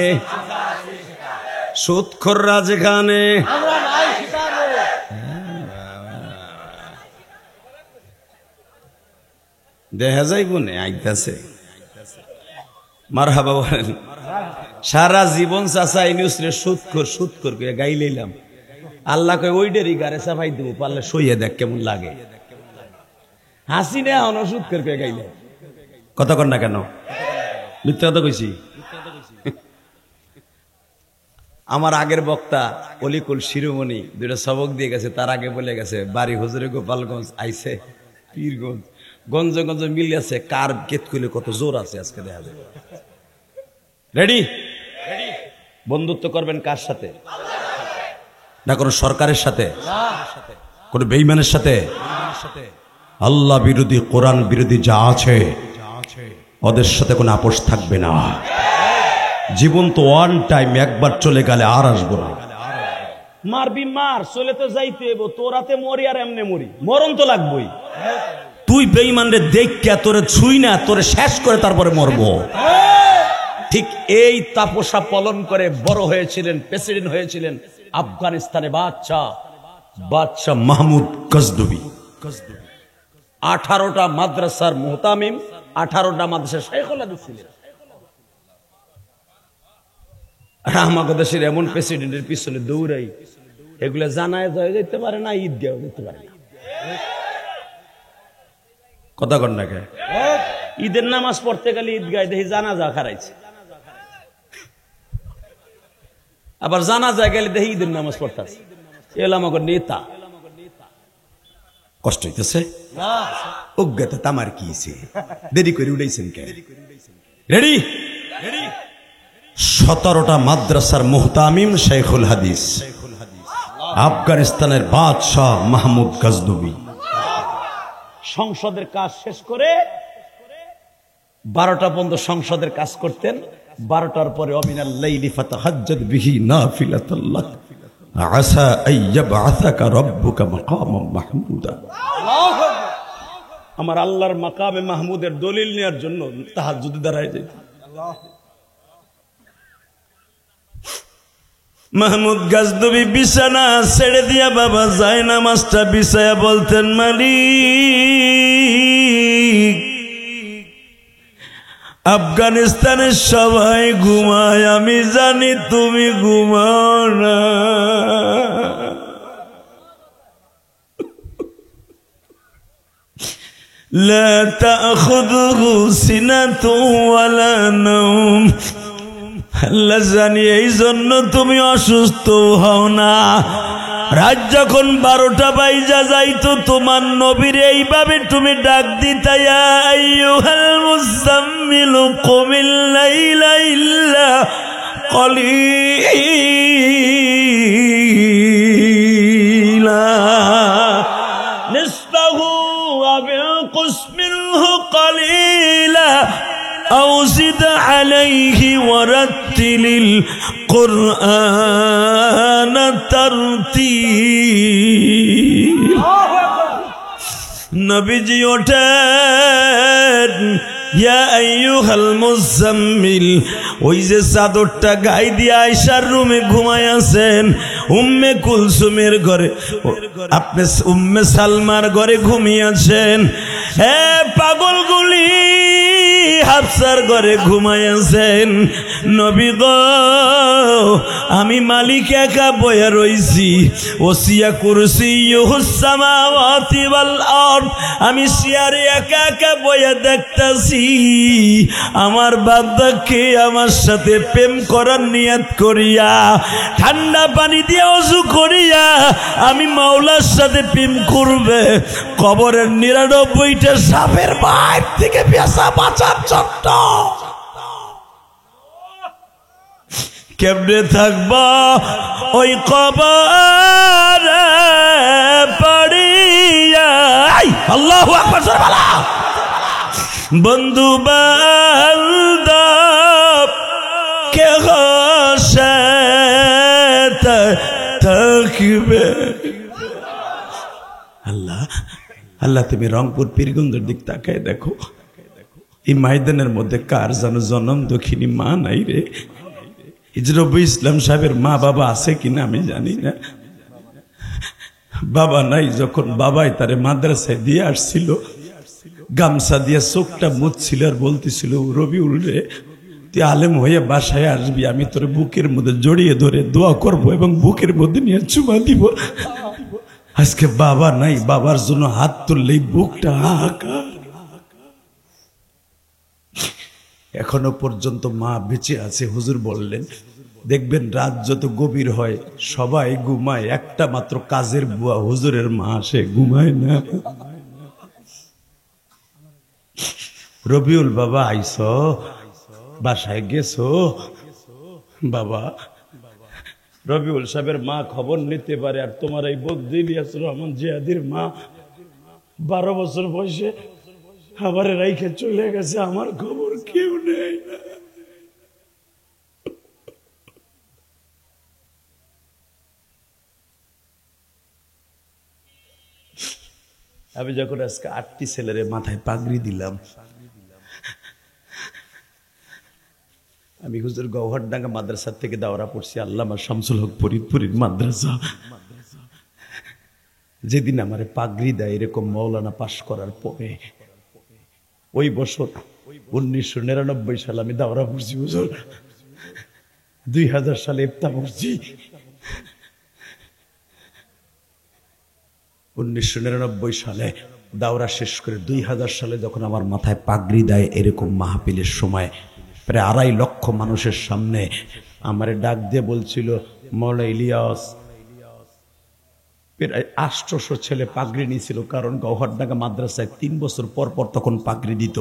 সুদখোররা যেখানে, দেখা যাইব নে আইতাছে। মারহাবা বলেন। সারা জীবন চাচা ইনুসরে সুদখোর সুদখোর করে গাই লইলাম, আল্লাহ কয় ওইটারই গারে সাফাই দেবো, পারলে সইয়ে দেখ কেমন লাগে। হাসি না হন সুদখোর করে গাইলে, কথা কর না কেন? মিথ্যা কথা কইছি? আমার আগের বক্তা অলিকুল শিরোমণি 2টা সবক দিয়ে গেছে, তার আগে বলে গেছে বাড়ি হুজুরে গোপালগঞ্জ আইছে, পীরগঞ্জ, গঞ্জে গঞ্জে মিলে আছে, কার কেতকুলে কত জোর আছে আজকে দেখা যাবে। রেডি? বন্ধুত্ব করবেন কার সাথে? না কোনো সরকারের সাথে, কোন বেঈমানের সাথে। আল্লাহ বিরোধী, কোরআন বিরোধী যা আছে ওদের সাথে কোনো আপোষ থাকবে না। জীবন তো ওয়ান টাইম, একবার চলে গেলে আর আসবো না। মারবি মার, চলে তো যাইতে হইব, তোরাতে মরি আর এমনে মরি, মরণ তো লাগবই। তুই বেঈমানরে দেখিয়া তোরে ছুই না, তোরে শেষ করে তারপরে মরবো। ঠিক এই তাপসা পালন করে বড় হয়েছিলেন, প্রেসিডেন্ট হয়েছিলেন আফগানিস্তানে বাদশাহ মাহমুদ গজনবী। 18টা মাদ্রাসার মুহতামিম, 18টা মাদ্রাসা শাইখুল হাদিস ছিলেন। আর আমাদের দেশের এমন প্রেসিডেন্টের পিছনে দৌড়াই, এগুলো জানায় যেতে পারে না, ঈদগাহ যেতে পারে না। কথা কন না কে? ঈদের নামাজ পড়তে গেলে ঈদগাহ দেখি জানাজা খারাইছে, আবার জানাজা গেলে দেখি ঈদের নামাজ পড়তেছে। এগুলো আমাকে নেতা। কষ্ট হইতেছে অজ্ঞাতে তামার কি দেরি করে উড়াইছেন কে? রেডি? 17টা মাদ্রাসার মুহতামিম শাইখুল হাদিস, আফগানিস্তানের বাদশাহ মাহমুদ গজনবী। সংসদের কাজ শেষ করে 12টা পর্যন্ত সংসদের কাজ করতেন। 12টার পরে অমিনাল লাইলি ফাতাহাজ্জাদ বিহি নাফিলাতাল লাক আসা আইয়াবআসাকা রাব্বুকা মাকামান মাহমুদা। আমার আল্লাহর মাকামে মাহমুদের দলিল নেওয়ার জন্য তাহাজ্জুদে দাঁড়ায় যেতেন। মাহমুদ গজনবী বিছানা ছেড়ে দিয়া বাবা যায় নামাজটা বিছায়া বলতেন, মালিক আফগানিস্তানের সবাই ঘুমায়, আমি জানি তুমি ঘুমাও না। লা তাখুযুহু সিনাতুন ওয়ালা নাওম। আল্লাহ জানি এই জন্য তুমি অসুস্থ হও না। রাত যখন 12টা বাইজা যাইতো তোমার নবীর এইভাবে তুমি ডাক দিতা, ইয়া আইয়ুহাল মুযাম্মিলু কুমিল লাইলা ইল্লা কলিলা নিসফাহু আও ইনকুস মিনহু কলিলা আও জিদ আলাইহি ওয়ারাত্তিলিল কুরআন তারতিল। নবীজি ওঠেন, ইয়া আইয়ুহাল মুযাম্মিল। ওই যে চাদরটা গায়ে দিয়ে আয়েশার রুমে ঘুমায় আছেন, উম্মে কুলসুমের ঘরে, আপনি উম্মে সালমার ঘরে ঘুমিয়ে আছেন। হে পাগলগুলি হাফসার ঘরে ঘুমাইয়াছেন। নবী গো, আমি মালিক একা বয়া রইছি। ওসিয়া কুরসিয়ুহুস সামাওয়াতি ওয়াল আরদ। আমি সিয়ারে একা একা বয়া দেখতাছি আমার বান্দাকে আমার সাথে প্রেম করার নিয়ত করিয়া, ঠান্ডা পানি দিয়ে ওযু করিয়া আমি মাওলার সাথে প্রেম করবে। কবরের 99টা সাপের বাইর থেকে পেশা বাঁচার জন্য কেমনে থাকবা ওই কবরে পড়িয়া? আল্লাহু আকবার বলা। বন্ধু বান্ধব কে হোসে থাকবে। আল্লাহ আল্লাহ, তুমি রংপুর পীরগঞ্জের দিক তাকায় দেখো, এই ময়দানের মধ্যে কার যেন জনম দক্ষিণী মা নাই রে। হিজরবুল ইসলাম সাহেবের মা বাবা আছে কিনা আমি জানি না। বাবা নাই, যখন বাবাই তারে মাদ্রাসায় দিয়ে আসছিল, গামছা দিয়ে চোখটা মুছছিল আর বলতেছিল, রবিউল রে তুই আলেম হয়ে বাসায় আসবি, আমি তোর বুকের মধ্যে জড়িয়ে ধরে দোয়া করব এবং বুকের মধ্যে নিয়ে চুমা দিব। আজকে বাবা নাই, বাবার জন্য হাত তুললেই বুকটা হাহাকার। এখনো পর্যন্ত মা বেঁচে আছে। হুজুর বললেন, দেখবেন রাত যত গভীর হয় সবাই ঘুমায়, একটা মাত্র কাজের বুয়া হুজুরের মা আসে, ঘুমায় না। রবিউল বাবা আইসো, বাসায় গেছো? বাবা, রবিউল সাহেবের মা খবর নিতে পারে, আর তোমার এই বদ্রি ইলিয়াস রহমান জিহাদির মা 12 বছর বয়সে আবার রাইখে চলে গেছে, আমার খবর কেউ নেই। আমি যখন আজকে 8টি ছেলের মাথায় পাগড়ি দিলাম, আমি হুজুর গৌহারডাঙ্গা মাদ্রাসা থেকে দাওরা পড়ছি, আল্লামা শামসুল হক ফরিদপুরের মাদ্রাসা। যেদিন আমারে পাগড়ি দেয় এরকম মৌলানা পাশ করার পরে, ওই বছর 1999 সালে আমি দাওরা পড়ছি হুজুর, 2000 সালে ইফতা পড়ছি। 1999 সালে দাওরা শেষ করে 2000 সালে যখন আমার মাথায় পাগড়ি দেয়, এরকম মাহফিলের সময় প্রায় 2.5 লক্ষ মানুষের সামনে আমারে ডাক দিয়ে বলছিল, মাওলানা ইলিয়াস, প্রায় 800 ছেলে পাগড়ি নিয়েছিল, কারণ গৌহারডাঙ্গা মাদ্রাসায় 3 বছর পর পর তখন পাগড়ি দিত।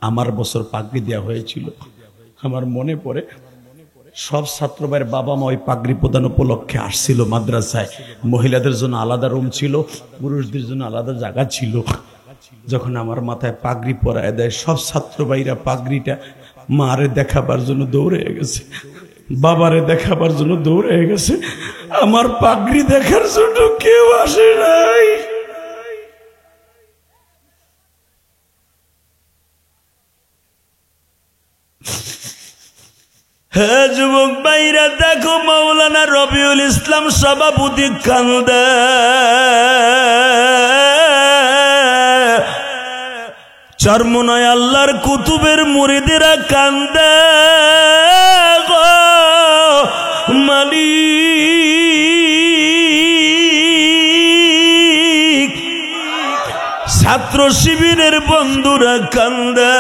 আমার বছর পাগড়ি দেওয়া হয়েছিল। আমার মনে পড়ে সব ছাত্র ভাইয়ের বাবা মা ওই পাগড়ি প্রদান উপলক্ষে আসছিল মাদ্রাসায়। মহিলাদের জন্য আলাদা রুম ছিল, পুরুষদের জন্য আলাদা জায়গা ছিল। যখন আমার মাথায় পাগড়ি পরায় দেয়, সব ছাত্র ভাইরা পাগড়িটা মারে দেখাবার জন্য দৌড়ে গেছে, বাবারে দেখাবার জন্য দৌড়ে গেছে। আমার পাগড়ি দেখার জন্য কেউ আসে নাই। হে যুবক ভাইরা, দেখো মাওলানা রবিউল ইসলাম সভাপতি কান্দে, চরমনায় আল্লাহর কুতুবের মুরিদেরা কান্দে গো মালিক, ছাত্র শিবিরের বন্ধুরা কান্দে।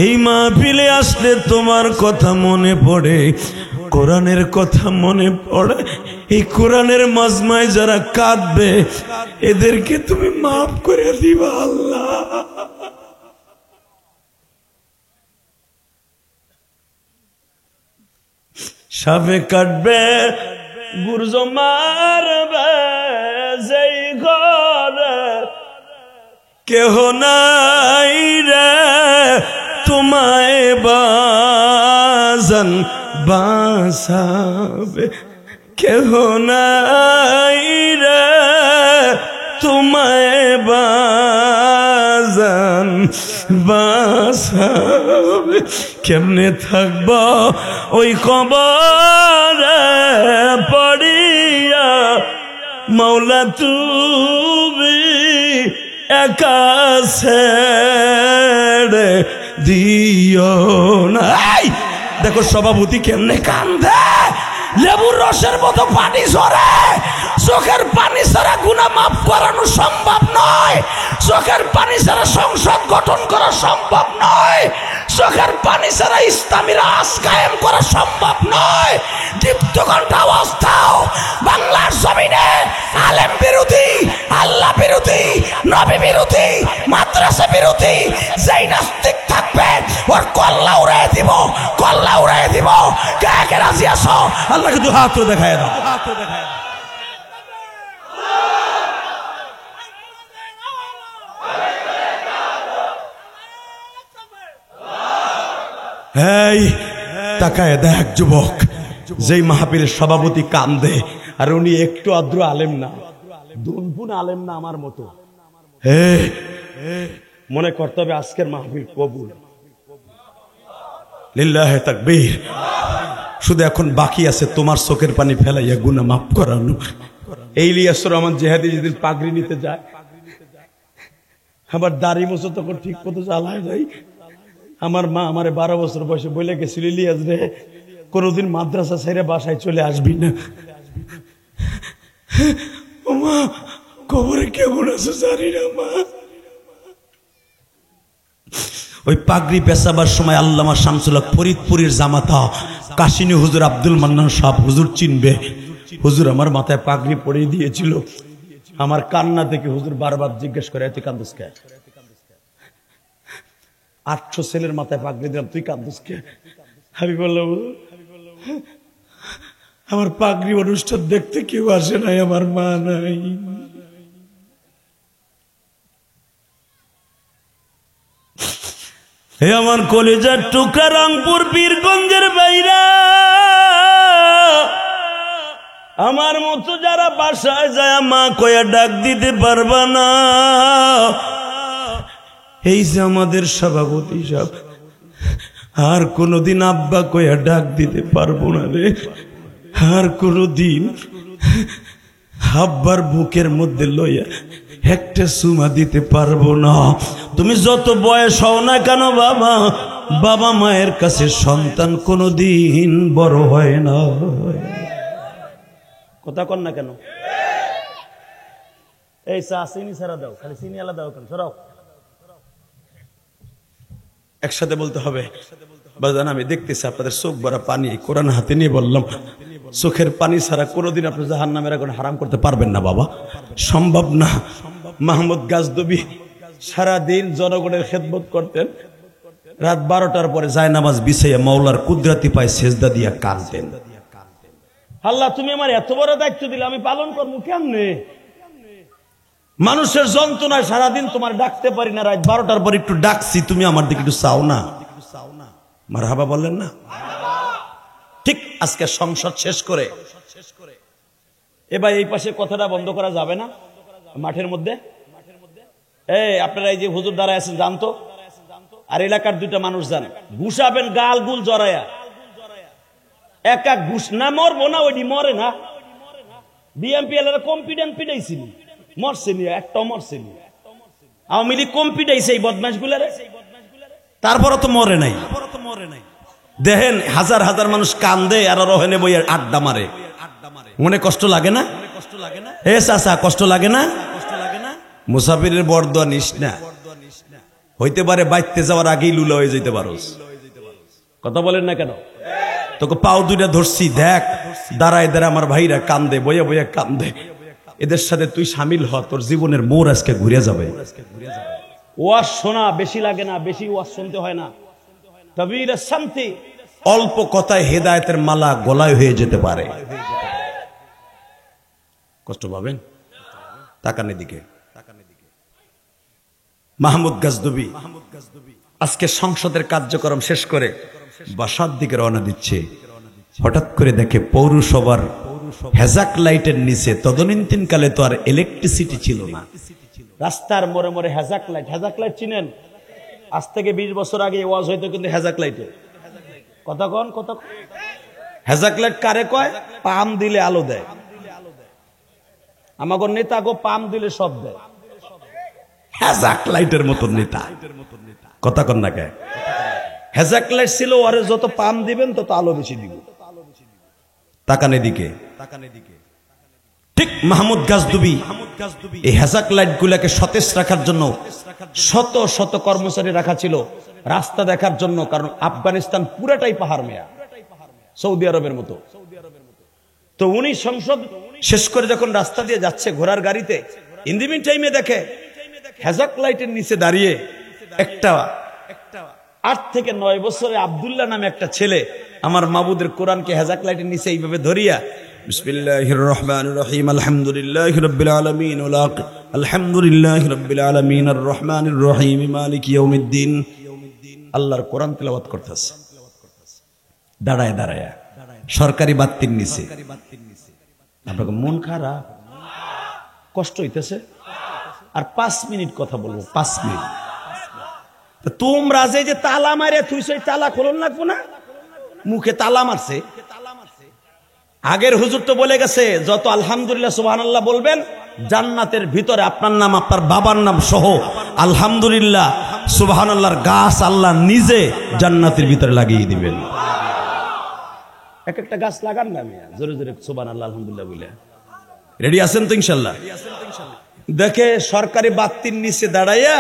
এই মাহফিলে আসলে তোমার কথা মনে পড়ে, কোরআনের কথা মনে পড়ে। এই কোরআনের মাজমায় যারা কাঁদবে, এদেরকে তুমি মাফ করে দিবা আল্লাহ। সাপে কাটবে, গুরজ মারবে, যেই ঘরে কেহ নাই রে, তোমায় বাজান বাসাবে, কেহ নাই রে, তোমায় বাজান বাসাবে। কেমনে থাকব ওই কবরে পড়িয়া, মাওলা তুমি একা ছেড়ে দিও না। দেখো সভাপতি কেমনে কান্দে, লেবুর রসের মতো পানি ঝরে। চোখের পানি ছাড়া গুনাহ মাফ করানো সম্ভব নয়, চোখের পানি ছাড়া সংসদ গঠন করা সম্ভব নয়, চোখের পানি ছাড়া ইসলামী রাজ কায়েম করা সম্ভব নয়। দীপ্ত কণ্ঠ অবস্থাও বাংলার জমিনে আলেম বিরোধী, আল্লাহ বিরোধী, নবী বিরোধী, মাদ্রাসা বিরোধী যেই নাস্তিক থাকবে, ওর কল্লা উড়াই দিব, কল্লা উড়াই দিব। কে কে রাজি আছো? আল্লাহকে দু হাত দেখায় দাও। এই তাকায় দেখ যুবক, যেই মাহফিলের সভাপতি কান্দে, আর উনি একটু আদ্র আলেম না, দুনপুন আলেম না আমার মতো। মনে করতে হবে আজকের মাহফিল কবুল। লিল্লাহে তাকবীর। শুধু এখন বাকি আছে তোমার চোখের পানি ফেলাইয়া গুনাহ মাফ করানো। এই ইলিয়াসুর রহমান জিহাদি যেদিন পাগড়ি নিতে যায়, আবার দাড়ি মোছো তখন ঠিক মতো জ্বালায় যায়। আমার মা আমারে 12 বছর বয়সে বলে গেছিল, ইলিয়াস রে কোনোদিন মাদ্রাসা ছেড়ে বাসায় চলে আসবি না। ও মা, কবরে কেমন আছো জানি না মা। ওই পাগড়ি পেছাবার সময় আল্লামা শামসুল হক ফরিদপুরের জামাতা কাশিনী হুজুর আব্দুল মান্নান সাহেব, হুজুর চিনবে, হুজুর আমার মাথায় পাগড়ি পরিয়ে দিয়েছিল। আমার কান্না থেকে হুজুর বারবার জিজ্ঞেস করে, তুই কান্দুস কে? 800 ছেলের মাথায় পাগড়ি দিলাম, তুই কান্দুস কে? আমি বললাম, আমার পাগড়ি অনুষ্ঠান দেখতে কেউ আসে নাই, আমার মা নাই। হে আমার কলেজার টুকরা রংপুর বীরগঞ্জের বাইরা, আমার মতো যারা বাসায় যায় মা কয়া ডাক দিতে পারবা না, এই যে আমাদের সভাপতি সাহেব, আর কোনদিন আব্বা কয়া ডাক দিতে পারবো না রে, আর কোনদিন। আব্বার বুকের মধ্যে লইয়া একটা সুমা দিতে পারবো না। তুমি যত বয়স হও না কেন বাবা, বাবা মায়ের কাছে সন্তান কোনোদিন বড় হয় না। কথা কন না কেন? এই চা চিনি ছাড়া দাও, খালি চিনি আলাদা দাও কেন? সরাও। একসাথে বলতে হবে। বাজান আমি দেখতেছি আপনাদের চোখ ভরা পানি, কোরআন হাতে নিয়ে বললাম চোখের পানি ছাড়া কোনোদিন আপনি জাহান্নামের আগুন হারাম করতে পারবেন না বাবা, সম্ভব না। মাহমুদ গাজনবী সারাদিন জনগণের খেদমত করতেন, রাত 12টার পরে জায়নামাজ বিছাইয়া মাওলার কুদরতি পায় সেজদা দিয়া কাঁদতেন। আল্লাহ তুমি আমার এত বড় দায়িত্ব দিলে আমি পালন করবো কেমনে? মানুষের যন্ত্রণায় সারাদিন তোমার ডাকতে পারি না, রাত 12টার পর একটু ডাকছি, তুমি আমার দিকে একটু চাও না? মারহাবা বললেন না? ঠিক আজকে সংসদ শেষ করে এবার এই পাশে কথাটা বন্ধ করা যাবে না। মাঠের মধ্যে এই আপনারা এই যে হুজুর দাঁড়ায় আছেন জানতো, আর এলাকার দুইটা মানুষ যান, ঘুষাবেন গাল গুল জড়ায়া। এক এক ঘুষ না মরবো না, ওইটি মরে না। বিএমপি এলাকা কম্পিডেন্ট পিটাইছিল, মরছে নি, একটাও মরছে নি। আওয়ামী লীগ কম পিটাইছে এই বদমাশ গুলারে, তারপরও তো মরে নাই। দেখেন হাজার হাজার মানুষ কান্দে আর রহেনে বইয়ে আড্ডা মারে, মনে কষ্ট লাগে না? এ চাচা কষ্ট লাগে না? মুসাফিরের বরদোয়া নিস না, হইতে পারে বাইতে যাওয়ার আগেই লুলা হয়ে যেতে পারোস। কথা বলেন না কেন? তোকে পাও দুইটা ধরছি, দেখ দাঁড়ায় দাঁড়ায় আমার ভাইরা কান্দে, বইয়া বইয়া কান্দে। এদের সাথে তুই সামিল হ, তোর জীবনের মোড় আজকে ঘুরে যাবে। ওয়াজ শোনা বেশি লাগে না, বেশি ওয়াজ শুনতে হয় না। তবির শান্তি, অল্প কথায় হেদায়েতের মালা গলায় হয়ে যেতে পারে। কষ্ট পাবেন? তাকানের দিকে। মাহমুদ গাজনবী আজকে সংসদের কার্যক্রম শেষ করে বাসার দিকে রওনা দিচ্ছে। হঠাৎ করে দেখে পৌরসভার হেজাক লাইটের নিচে, তদনীন্তন কালে তো আর ইলেকট্রিসিটি ছিল না, রাস্তার মোড়ে মোড়ে হেজাক লাইট। হেজাক লাইট চিনেন? আজ থেকে 20 বছর আগে ওয়াজ হইতো কিন্তু হেজাক লাইটে। কথা কন, কথা। হেজাক লাইট কারে কয়? পাম দিলে আলো দেয়। আমাগো নেতা গো পাম দিলে সব দেয়, হেজাক লাইটের মতো নেতা। কথা কন না কে? হেজাক লাইট ছিল, ওরে যত পাম দিবেন তত আলো বেশি দিব। তাকানে দিকে। ঠিক মাহমুদ গাজনবী এই হেজাক লাইট গুলাকে সতেজ রাখার জন্য শত শত কর্মচারী রাখা ছিল, রাস্তা দেখার জন্য। কারণ আফগানিস্তান পুরাটাই পাহাড় মেয়া, সৌদি আরবের মতো। তো উনি সংসদ শেষ করে যখন রাস্তা দিয়ে যাচ্ছে ঘোড়ার গাড়িতে, ইন দি মিন টাইমে দেখে হেজাক লাইটের নিচে দাঁড়িয়ে একটা 8 থেকে 9 বছরের আব্দুল্লাহ নামে একটা ছেলে আমার মাবুদের কোরআনকে হেজাক লাইটের নিচে এইভাবে ধরিয়া বিসমিল্লাহির রহমানির রহিম আলহামদুলিল্লাহি রাব্বিল আলামিন আলহামদুলিল্লাহি রাব্বিল আলামিন আর রহমানির রহিম মালিকি ইয়াউমিদ্দিন আল্লাহর কোরআন তেলাওয়াত করতেছে দাঁড়ায় দাঁড়ায় সরকারি বাতির নিচে। আপনাকে মন খারাপ, কষ্ট হইতেছে। আর 5 মিনিট কথা বলবো, 5 মিনিট। তোমরা যে তালা মারে তুই সেই তালা খোলন লাগবো না? মুখে তালা মারছে। আগের হুজুর তো বলে গেছে যত আলহামদুলিল্লাহ সুবহানাল্লাহ বলবেন, জান্নাতের ভিতরে আপনার নাম আপনার বাবার নাম সহ আলহামদুলিল্লাহ সুবহানাল্লাহর গাছ আল্লাহ নিজে জান্নাতের ভিতরে লাগিয়ে দিবেন। এক একটা গাছ লাগান না মিয়া, জোরে জোরে সুবহানাল্লাহ আলহামদুলিল্লাহ বলে। রেডি আছেন তো ইনশাআল্লাহ? দেখে সরকারি বাতির নিচে দাঁড়াইয়া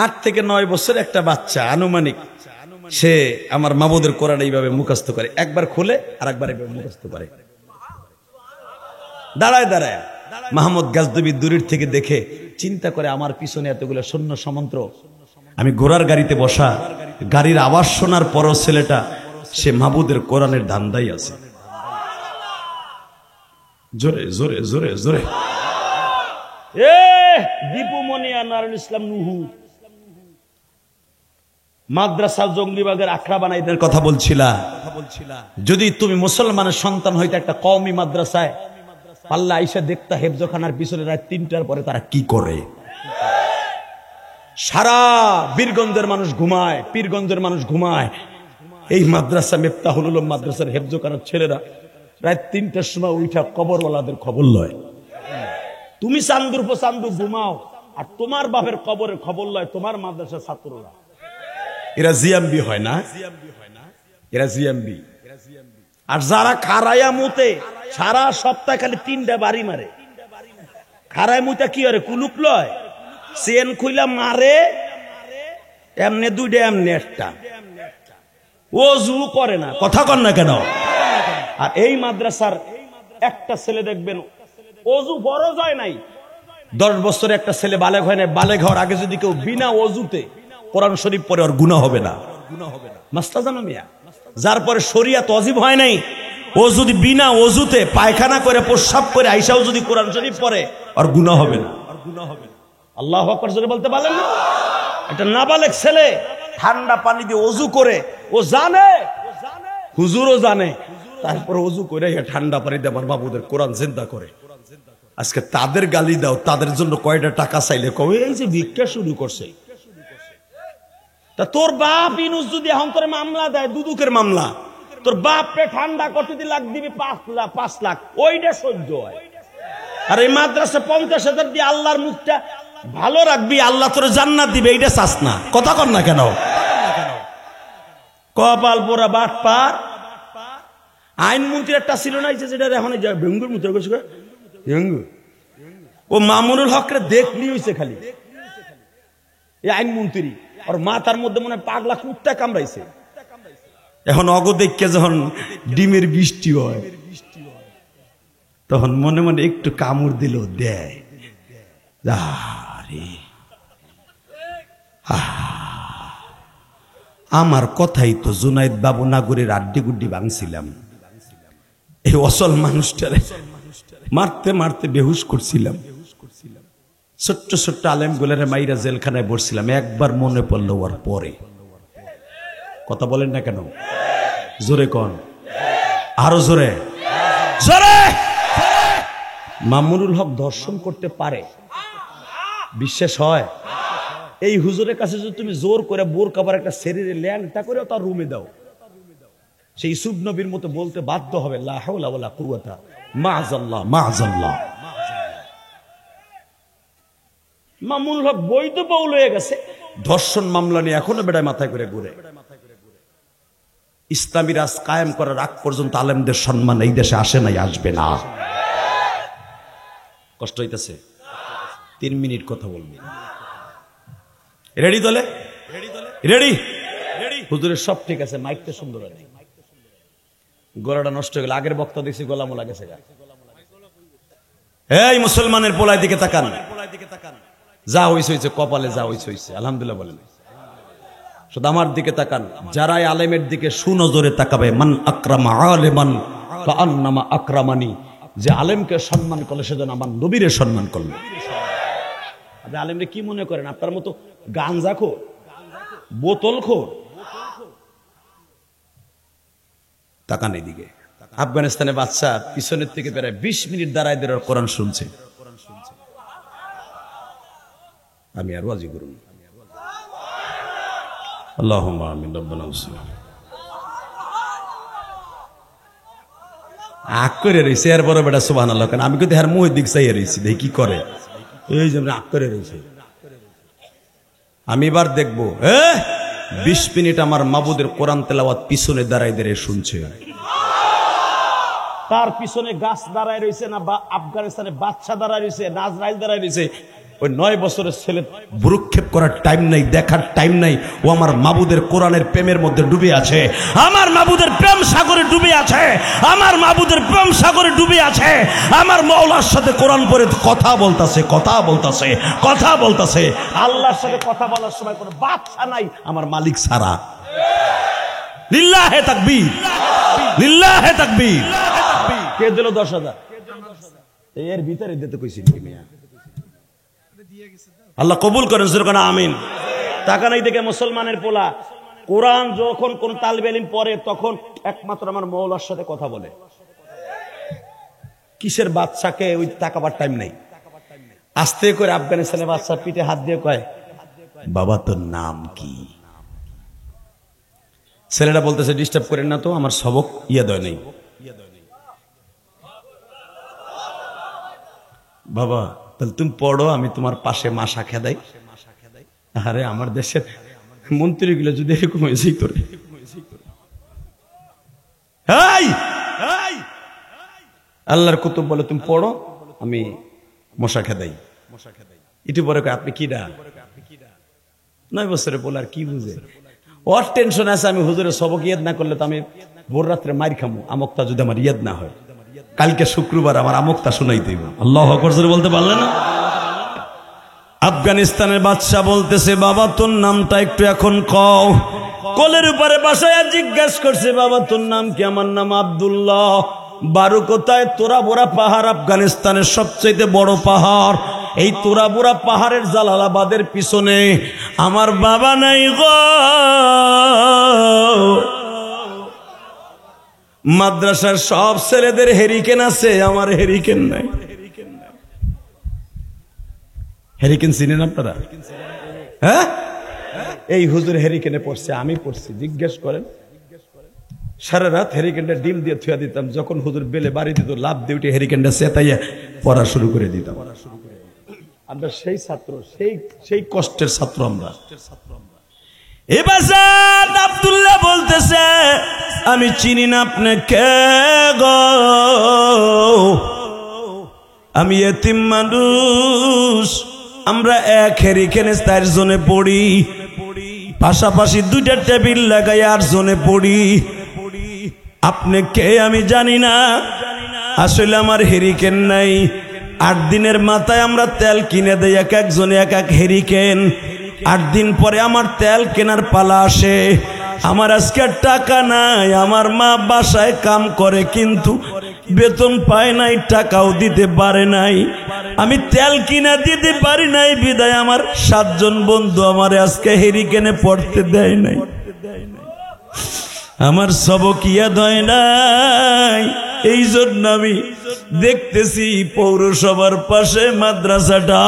8 থেকে 9 বছর একটা বাচ্চা আনুমানিক, সে আমার মাবুদের কোরআন এইভাবে মুখস্থ করে, একবার খুলে আর একবার এইভাবে মুখস্থ করে। দাঁড়ায় দাঁড়ায় মাহমুদ গাজনবী দূরের থেকে দেখে চিন্তা করে, আমার পিছনে এতগুলো সৈন্য সামন্ত, আমি ঘোড়ার গাড়িতে বসা, গাড়ির আওয়াজ শোনার পরও ছেলেটা সে মাবুদের কোরআনের ধান্দাই আছে। জোরে জোরে জোরে জোরে। দীপু মনিয়া নারুল ইসলাম নুহু মাদ্রাসা জঙ্গিবাগের আখড়া বানাইদের কথা বলছিলা। যদি তুমি মুসলমানের সন্তান হইতে একটা কওমি মাদ্রাসায় পাল্লা আইসা দেখতা হেফজখানার পিছনে রাত 3টার পরে তারা কি করে। সারা বীরগঞ্জের মানুষ ঘুমায়, পীরগঞ্জের মানুষ ঘুমায়, এই মাদ্রাসা মেফতাহুল উলুম মাদ্রাসার হেফজখানার ছেলেরা রাত 3টার সময় উঠা কবরওয়ালাদের খবর লয়। তুমি চান্দুর পর চান্দু ঘুমাও, আর তোমার বাপের কবরের খবর লয় তোমার মাদ্রাসার ছাত্ররা। এরা জিএমবি হয় না? এরা জিএমবি। আর যারা খারায়া মুতে সারা সপ্তাহ খালি 3টা বাড়ি মারে। খারায় মুতে কি করে? কুলুক লয়, চেন খুইলা মারে, এমনে 2টা এমনি একটা, ওযু করে না। কথা কন না কেন? আর এই মাদ্রাসার একটা ছেলে দেখবেন ওযু ফরজ হয় নাই, 10 বছরে একটা ছেলে বালেগ হয় না, বালেগ হওয়ার আগে যদি কেউ বিনা ওযুতে কোরআন শরীফ পড়ে ওর গুনাহ হবে না। মাস্তা জানো মিয়া, যার পরে শরিয়াত ওয়াজিব হয় নাই, ও যদি বিনা ওযুতে পায়খানা করে প্রস্রাব করে আইসাও যদি কোরআন শরীফ পড়ে ওর গুনাহ হবে না। আল্লাহু আকবার জোরে বলতে পারলেন না? একটা নাবালেগ ছেলে ঠান্ডা পানি দিয়ে ওযু করে, ও জানে, হুজুরও জানে, তারপর ওযু করে ঠান্ডা পানি দিয়ে আমার বাবুদের কোরআন জিন্দা করে। আজকে তাদের গালি দাও, তাদের জন্য কয়টা টাকা চাইলে কবে এই যে ভিক্ষা শুরু করছে। তা তোর বাপ ইনুস যদি এখন করে মামলা দেয়, দুদুকের মামলা, তোর বাপকে ঠান্ডা করতে লাখ দিবি 5 লাখ, ওইটা সহ্য হয়। আর এই মাদ্রাসা 50,000 দিয়ে আল্লাহর মুখটা ভালো রাখবি, আল্লাহ তোর জান্নাত দিবে, এইটা চাস না। কথা কর না কেন? কপাল পোড়া বাটপার। আইনমন্ত্রী একটা ছিল না, যেটা এখন ভেঙ্গুর মতো ও মামুনুল হকরে দেখলি হয়েছে খালি এই আইনমন্ত্রী, আর মাথার মধ্যে মনে হয় পাগলা কুত্তা কামড়াইছে। এখন অগদেখকে যখন ডিমের বৃষ্টি হয় তখন মনে মনে একটু কামড় দিল দেয়। আমার কথাই তো জুনাইদ বাবু নাগরের আড্ডি গুড্ডি ভাঙছিলাম, এই অসল মানুষটারে মারতে মারতে বেহুশ করছিলাম, ছোট্ট ছোট্ট আলেম গুলারে মাইরা জেলখানায় বসছিলাম। একবার মনে পড়লো ওর পরে। কথা বলেন না কেন? জোরে কন, আরো জোরে জোরে। মামুনুল হক ধর্ষণ করতে পারে, বিশ্বাস হয়? এই হুজুরের কাছে যদি তুমি জোর করে বোর কাবার একটা শরীরে ল্যাংটা করে তার রুমে দাও, সেই ইউসুফ নবীর মতো বলতে বাধ্য হবে লা হাওলা ওয়ালা কুওয়াতা মাআযাল্লাহ মাআযাল্লাহ। মামুনুল হক বৈধ বাউল হয়ে গেছে, ধর্ষণ মামলা নিয়ে এখনো বেড়ায় মাথায় করে ঘুরে। ইসলামী রাজ কায়েম করার আগ পর্যন্ত আলেমদের সম্মান এই দেশে আসে নাই, আসবে না। কষ্ট হইতেছে? 3 মিনিট কথা বলবি। রেডি? দলে রেডি? হুজুরের সব ঠিক আছে, মাইকটা সুন্দর আছে, গলাটা নষ্ট হয়ে গেল। আগের বক্তা দেখছি গলা মোলা গেছে। এই মুসলমানের পোলায় দিকে তাকান, যা হইছে হইছে, কপালে যা হইছে হইছে, আলহামদুলিল্লাহ বলেন। শুধু আমার দিকে তাকান, যারাই আলেমের দিকে সুনজরে তাকাবে, মান আকরামা আলেমান কাআন্নামা আকরামানি, যে আলেমকে সম্মান করলে সেজন্য আমার নবীরে সম্মান করলো। আপনি আলেমরে কি মনে করেন? আপনার মতো গাঞ্জাখোর, বোতলখোর? তাকান এদিকে। আফগানিস্তানে বাচ্চা পিছনের থেকে প্রায় 20 মিনিট দাঁড়ায় দিয়ে কোরআন শুনছে। আমি আর ওয়াজি করুন। আল্লাহুম্মা আমিন। রব্বানা আগ করে রয়েছে এর বড় বেটা সুবহানাল্লাহ। কারণ আমি কিন্তু এর মুহের দিক চাইয়ে রয়েছি, দেখি কি করে। এই যে আগ করে রয়েছে, আমি এবার দেখবো 20 মিনিট আমার মাবুদের কোরআন তেলাওয়াত পিছনে দাঁড়ায় দাঁড়িয়ে শুনছে। তার পিছনে গাছ দাঁড়ায় রয়েছে না, বা আফগানিস্তানে বাচ্চা দাঁড়ায় রয়েছে, নাজরাইল দাঁড়ায় রয়েছে। ওই 9 বছরের ছেলে ভ্রুক্ষেপ করার টাইম নাই, দেখার টাইম নাই। ও আমার মাবুদের কোরআনের প্রেমের মধ্যে ডুবে আছে, আমার মাবুদের প্রেম সাগরে ডুবে আছে, আমার মাবুদের প্রেম সাগরে ডুবে আছে। আমার মাওলার সাথে কোরআন পড়ে কথা বলতাছে, কথা বলতাছে, কথা বলতাছে। আল্লাহর সাথে কথা বলার সময় কোনো বাচ্চা নাই আমার মালিক ছাড়া। লিল্লাহে তাকবীর, লিল্লাহে তাকবীর। কে দিল 10,000? এর ভিতরে দিতে কইছি মিয়া। আল্লাহ কবুল করেন, যেরকম আমিন। টাকা নাই দেখে মুসলমানের পোলা কোরআন যখন কোন তালিবে ইলম পড়ে তখন একমাত্র আমার মওলার সাথে কথা বলে। কিসের বাচ্চাকে ওই তাকাবার টাইম নেই। আস্তে করে আফগানিস্তানের বাচ্চা পিঠে হাত দিয়ে কয়, বাবা তোর নাম কি? ছেলেটা বলতেছে, ডিস্টার্ব করেন না তো, আমার সবক ইয়া দেয় নেই। বাবা তাহলে তুমি পড়ো, আমি তোমার পাশে মাসা খেদাই। আরে আমার দেশের মন্ত্রীগুলো যদি এরকম হয়েছে তোরে, আল্লাহর কুতুব বলে তুমি পড়ো, আমি মশা খেদাই। একটু পরে আপনি কি ডা 9 বছরে বলে আর কি বুঝে, ওর টেনশন আছে আমি হুজুরের সবক ইয়াদ না করলে তো আমি ভোর রাত্রে মার খামো, আমকটা যদি আমার ইয়াদ না হয়। কালকে শুক্রবার আমার আমকটা শোনাই দেব। আল্লাহু আকবার বলতে পারলে না? আফগানিস্তানের বাদশা বলতেছে বাবা তোর নামটা একটু এখন কও। কোলের উপরে বসায়া জিজ্ঞেস করছে বাবা তোর নাম কি? আমার নাম আব্দুল্লাহ। বারো কোথায়? তোরাবোরা পাহাড়, আফগানিস্তানের সবচেয়ে বড় পাহাড়। এই তোরাবোরা পাহাড়ের জালালাবাদের পিছনে আমার বাবা নাই গো। মাদ্রাসার সব ছেলেদের হেরিকেন আছে, আমার হেরিকেন নাই। হেরিকেন চিনেন আপনারা? হ্যাঁ, এই হুজুর হেরিকেনে পড়ছে, আমি পড়ছি। জিজ্ঞেস করেন, সারা রাত হেরিকেনটা ডিম দিয়ে থুয়া দিতাম। যখন হুজুর বেলে বাড়ি দিত লাভ দিয়ে উঠে হেরিকেনটা চেতাইয়া পড়া শুরু করে দিতাম। আমরা সেই ছাত্র, সেই কষ্টের ছাত্র আমরা। এবার আব্দুল্লাহ বলতেছে আমি চিনি না আপনি কে গো, আমি এতিম মানুষ। আমরা এক হেরিকেনে 4 জনে পড়ি, পাশাপাশি 2টা টেবিল লাগাই 8 জনে পড়ি। আপনি কে আমি জানি না, আসলে আমার হেরিকেন নাই। 8 দিনের মাথায় আমরা তেল কিনে দেই, এক একজনে এক এক হেরিকেন। 8 দিন পরে আমার তেল কেনার পালা আসে। আমার আজকে টাকা নাই। আমার মা বাসায় কাম করে কিন্তু বেতন পায় নাই, টাকাও দিতে পারে নাই। আমি তেল কিনা দিতে পারি নাই বিদায় আমার 7 জন বন্ধু আমার আজকে হেরিকেনে পড়তে দেয় নাই। আমার সবক ইয়াদ হয় নাই। এই জন্য আমি দেখতেছি পৌরসভার পাশে মাদ্রাসাটা,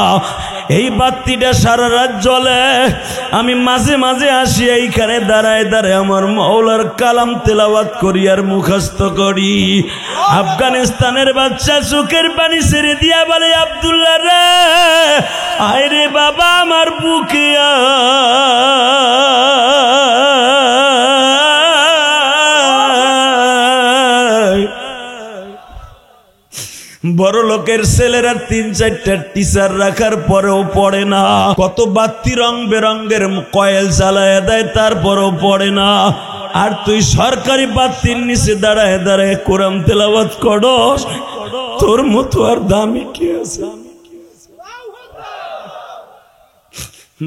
এই বাতিটা সারা রাত জ্বলে। আমি মাঝে মাঝে আসি এইখানে দাঁড়ায় দাঁড়ায় আমার মাওলার কালাম তেলাওয়াত করি আর মুখস্থ করি। আফগানিস্তানের বাচ্চা চোখের পানি ছেড়ে দিয়া বলে আব্দুল্লাহ রে, আয় রে বাবা আমার বুকে বড় লোকের ছেলেরা 3-4টা টিচার রাখার পরেও পড়ে না। কত বাতি রং বেরঙ্গের কয়েল জ্বালায় দেয় তারপরেও পড়ে না। আর তুই সরকারি বাতির নিচে দাঁড়ায় দাঁড়ায় কোরআন তেলাওয়াত করস, তোর মতো আর দামি কি আছে?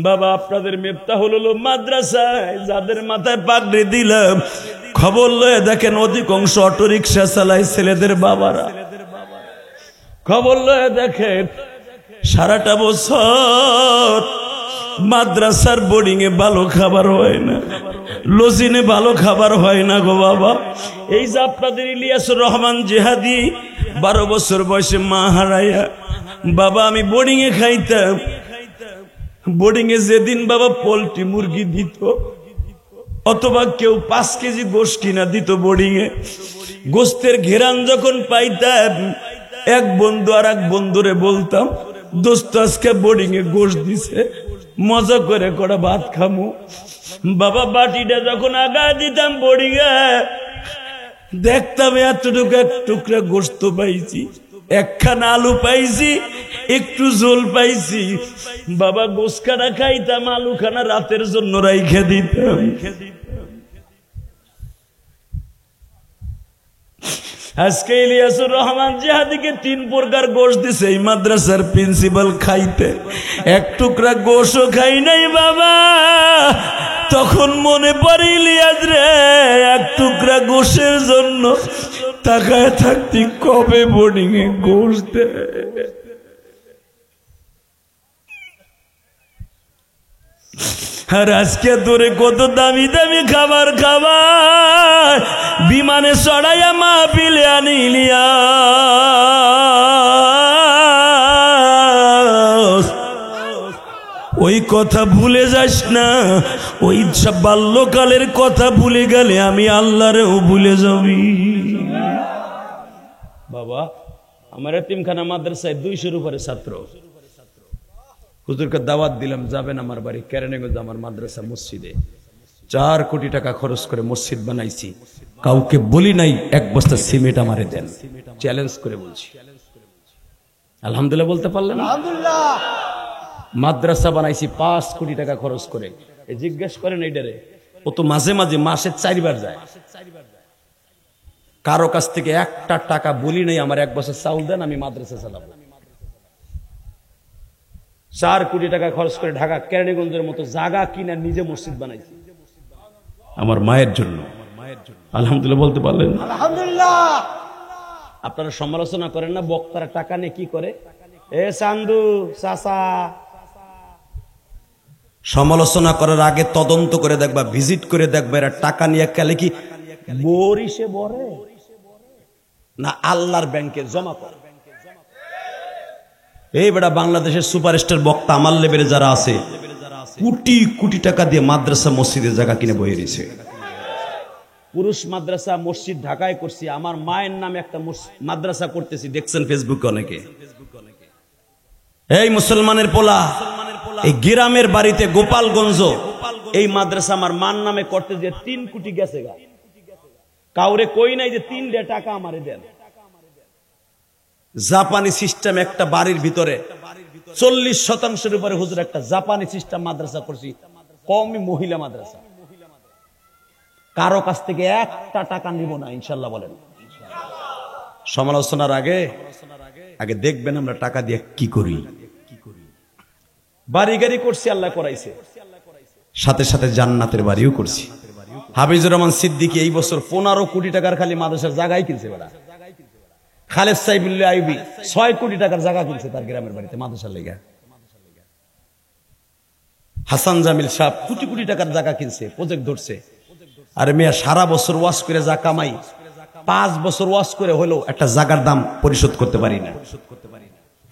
বাবা আপনাদের মিফতাহুল উলুম মাদ্রাসায় যাদের মাথায় পাগড়ি দিলাম, খবর লয়ে দেখেন অধিকাংশ অটোরিকশা চালায় ছেলেদের বাবারা। খবর লয়ে দেখেন সারাটা বছর মাদ্রাসার বোর্ডিং এ ভালো খাবার হয় না, লজিনে ভালো খাবার হয় না গো বাবা। এই যে আপনাদের ইলিয়াসুর রহমান জিহাদি 12 বছর বয়সে মা হারাইয়া, বাবা আমি বোর্ডিং এ খাইতাম। বোর্ডিং এ যেদিন বাবা পোল্ট্রি মুরগি দিত অথবা কেউ 5 কেজি গোশ কিনা দিত বোর্ডিং এ, গোস্তের ঘেরান যখন পাইতাম এক বন্ধু আর এক বন্ধুরে বলতাম দোস্ত আজকে বোর্ডিং এ গোশ দিছে, মজা করে কড়া ভাত খামু। বাবা বাটিটা যখন আগায় দিতাম বোর্ডিং এ, দেখতাম এতটুকু এক টুকরা গোস্ত পাইছি, একখানা আলু পাইছি, একটু ঝোল পাইছি। বাবা গোসখানা খাইতাম, আলুখানা রাতের জন্য রাইখে দিতাম। আজকে ইলিয়াসুর রহমান জিহাদিকে 3 প্রকার গোশ দিছে এই মাদ্রাসার প্রিন্সিপাল খাইতে, এক টুকরা গোশও খাই নাই বাবা। তখন মনে পড়ে ইলিয়াস রে, এক টুকরা গোশের জন্য তাকায় থাকতি কবে বোর্ডিং এ গোশ দেয়। আর আজকে তোরে কত দামি দামি খাবার খাবার বিমানে চড়াইয়া মাহফিলে আনিলিয়া। ওই কথা ভুলে যাস না, ওই বাল্যকালের কথা ভুলে গেলে আমি আল্লাহরেও ভুলে যাবি। বাবা আমার এতিমখানা মাদ্রাসায় 200-র উপরে ছাত্র। হুজুরকে দাওয়াত দিলাম, যাবেন আমার বাড়ি কেরানীগঞ্জ আমার মাদ্রাসা মসজিদে। 4 কোটি টাকা খরচ করে মসজিদ বানাইছি, কাউকে বলি নাই 1 বস্তা সিমেন্ট আমারে দেন, চ্যালেঞ্জ করে বলছি। আলহামদুলিল্লাহ বলতে পারলেন? আলহামদুলিল্লাহ। মাদ্রাসা বানাইছি 5 কোটি টাকা খরচ করে। জিজ্ঞেস করেন এইটারে, ও তো মাঝে মাঝে মাসে 4 বার যায়। কারো কাছ থেকে 1টা টাকা বলি নাই আমার 1 বছর চাউল দেন, আমি মাদ্রাসা চালাবো। 4 কোটি টাকা খরচ করে ঢাকা কেরানীগঞ্জের মতো জায়গা কিনা নিজে মসজিদ বানাইছি আমার মায়ের জন্য। আলহামদুলিল্লাহ বলতে পারলেন? আলহামদুলিল্লাহ। আপনারা সমালোচনা করেন না বক্তারা টাকা নিয়ে কি করে? এ চান্দু চাচা, সমালোচনা করার আগে তদন্ত করে দেখবা, ভিজিট করে দেখবা এরা টাকা নিয়ে কালে কি বরিশে বরে না আল্লাহর ব্যাংকে জমা করে। এই বেটা বাংলাদেশের সুপারস্টার বক্তা আমার লেভেলে যারা আছে, কোটি কোটি টাকা দিয়ে মাদ্রাসা মসজিদের জায়গা কিনে বয়ে রয়েছে। পুরুষ মাদ্রাসা মসজিদ ঢাকায় করছি, আমার মায়ের নামে একটা মাদ্রাসা করতেছি, দেখছেন ফেসবুকে অনেকে। এই মুসলমানের পোলা, এই গ্রামের বাড়িতে গোপালগঞ্জ এই মাদ্রাসা আমার মার নামে করতে যে 3 কোটি গেছে গা। কাউরে কই নাই যে 3 টাকা আমারে দেন। জাপানি সিস্টেম একটা বাড়ির ভিতরে 40% উপরে হুজুর একটা জাপানি সিস্টেম মাদ্রাসা করছি, কমই মহিলা মাদ্রাসা। কারো কাছ থেকে 1টা টাকা নিব না ইনশাল্লাহ বলেন। সমালোচনার আগে আগে দেখবেন আমরা টাকা দিয়ে কি করি। বাড়ি গাড়ি করছি, আল্লাহ করাইছে, সাথে সাথে জান্নাতের বাড়িও করছি। হাফিজুর রহমান সিদ্দিকী এই বছর 15 কোটি টাকার খালি মাদ্রাসার জায়গায় কিনছে। বেড়া খালেদ সাইফুল্লাহ আইবি 6 কোটি টাকার জায়গা কিনছে তার গ্রামের বাড়িতে মাদ্রাসার লেগা। হাসান জামিল সাহেব কোটি কোটি টাকার জায়গা কিনছে, প্রজেক্ট ধরছে। আরে মেয়া সারা বছর ওয়াজ করে যা কামাই, 5 বছর ওয়াজ করে হলেও একটা জায়গার দাম পরিশোধ করতে পারি না।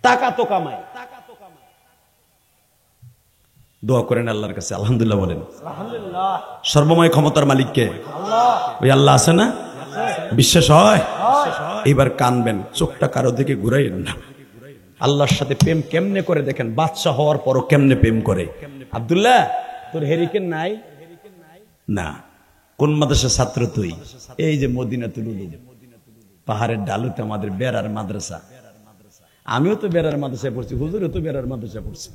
টাকা তো কামাই। দোয়া করেন আল্লাহর কাছে, আলহামদুলিল্লাহ বলেন। আলহামদুলিল্লাহ। সর্বময় ক্ষমতার মালিককে আল্লাহ। ওই আল্লাহ আছে না? বিশ্বাস হয়? এবার কানবেন, চোখটা কারো দিকে ঘুরাইয়েন না। আল্লাহর সাথে প্রেম কেমনে করে দেখেন, বাদশা হওয়ার পরও কেমনে প্রেম করে। আব্দুল্লাহ তোর হেরিকেন নাই না? কোন মাদ্রাসার ছাত্র তুই? এই যে মদিনাতুল উলুম, পাহাড়ের ডালুতে আমাদের বেড়ার মাদ্রাসা। আমিও তো বেড়ার মাদ্রাসায় পড়ছি, হুজুরও তো বেড়ার মাদ্রাসায় পড়ছি।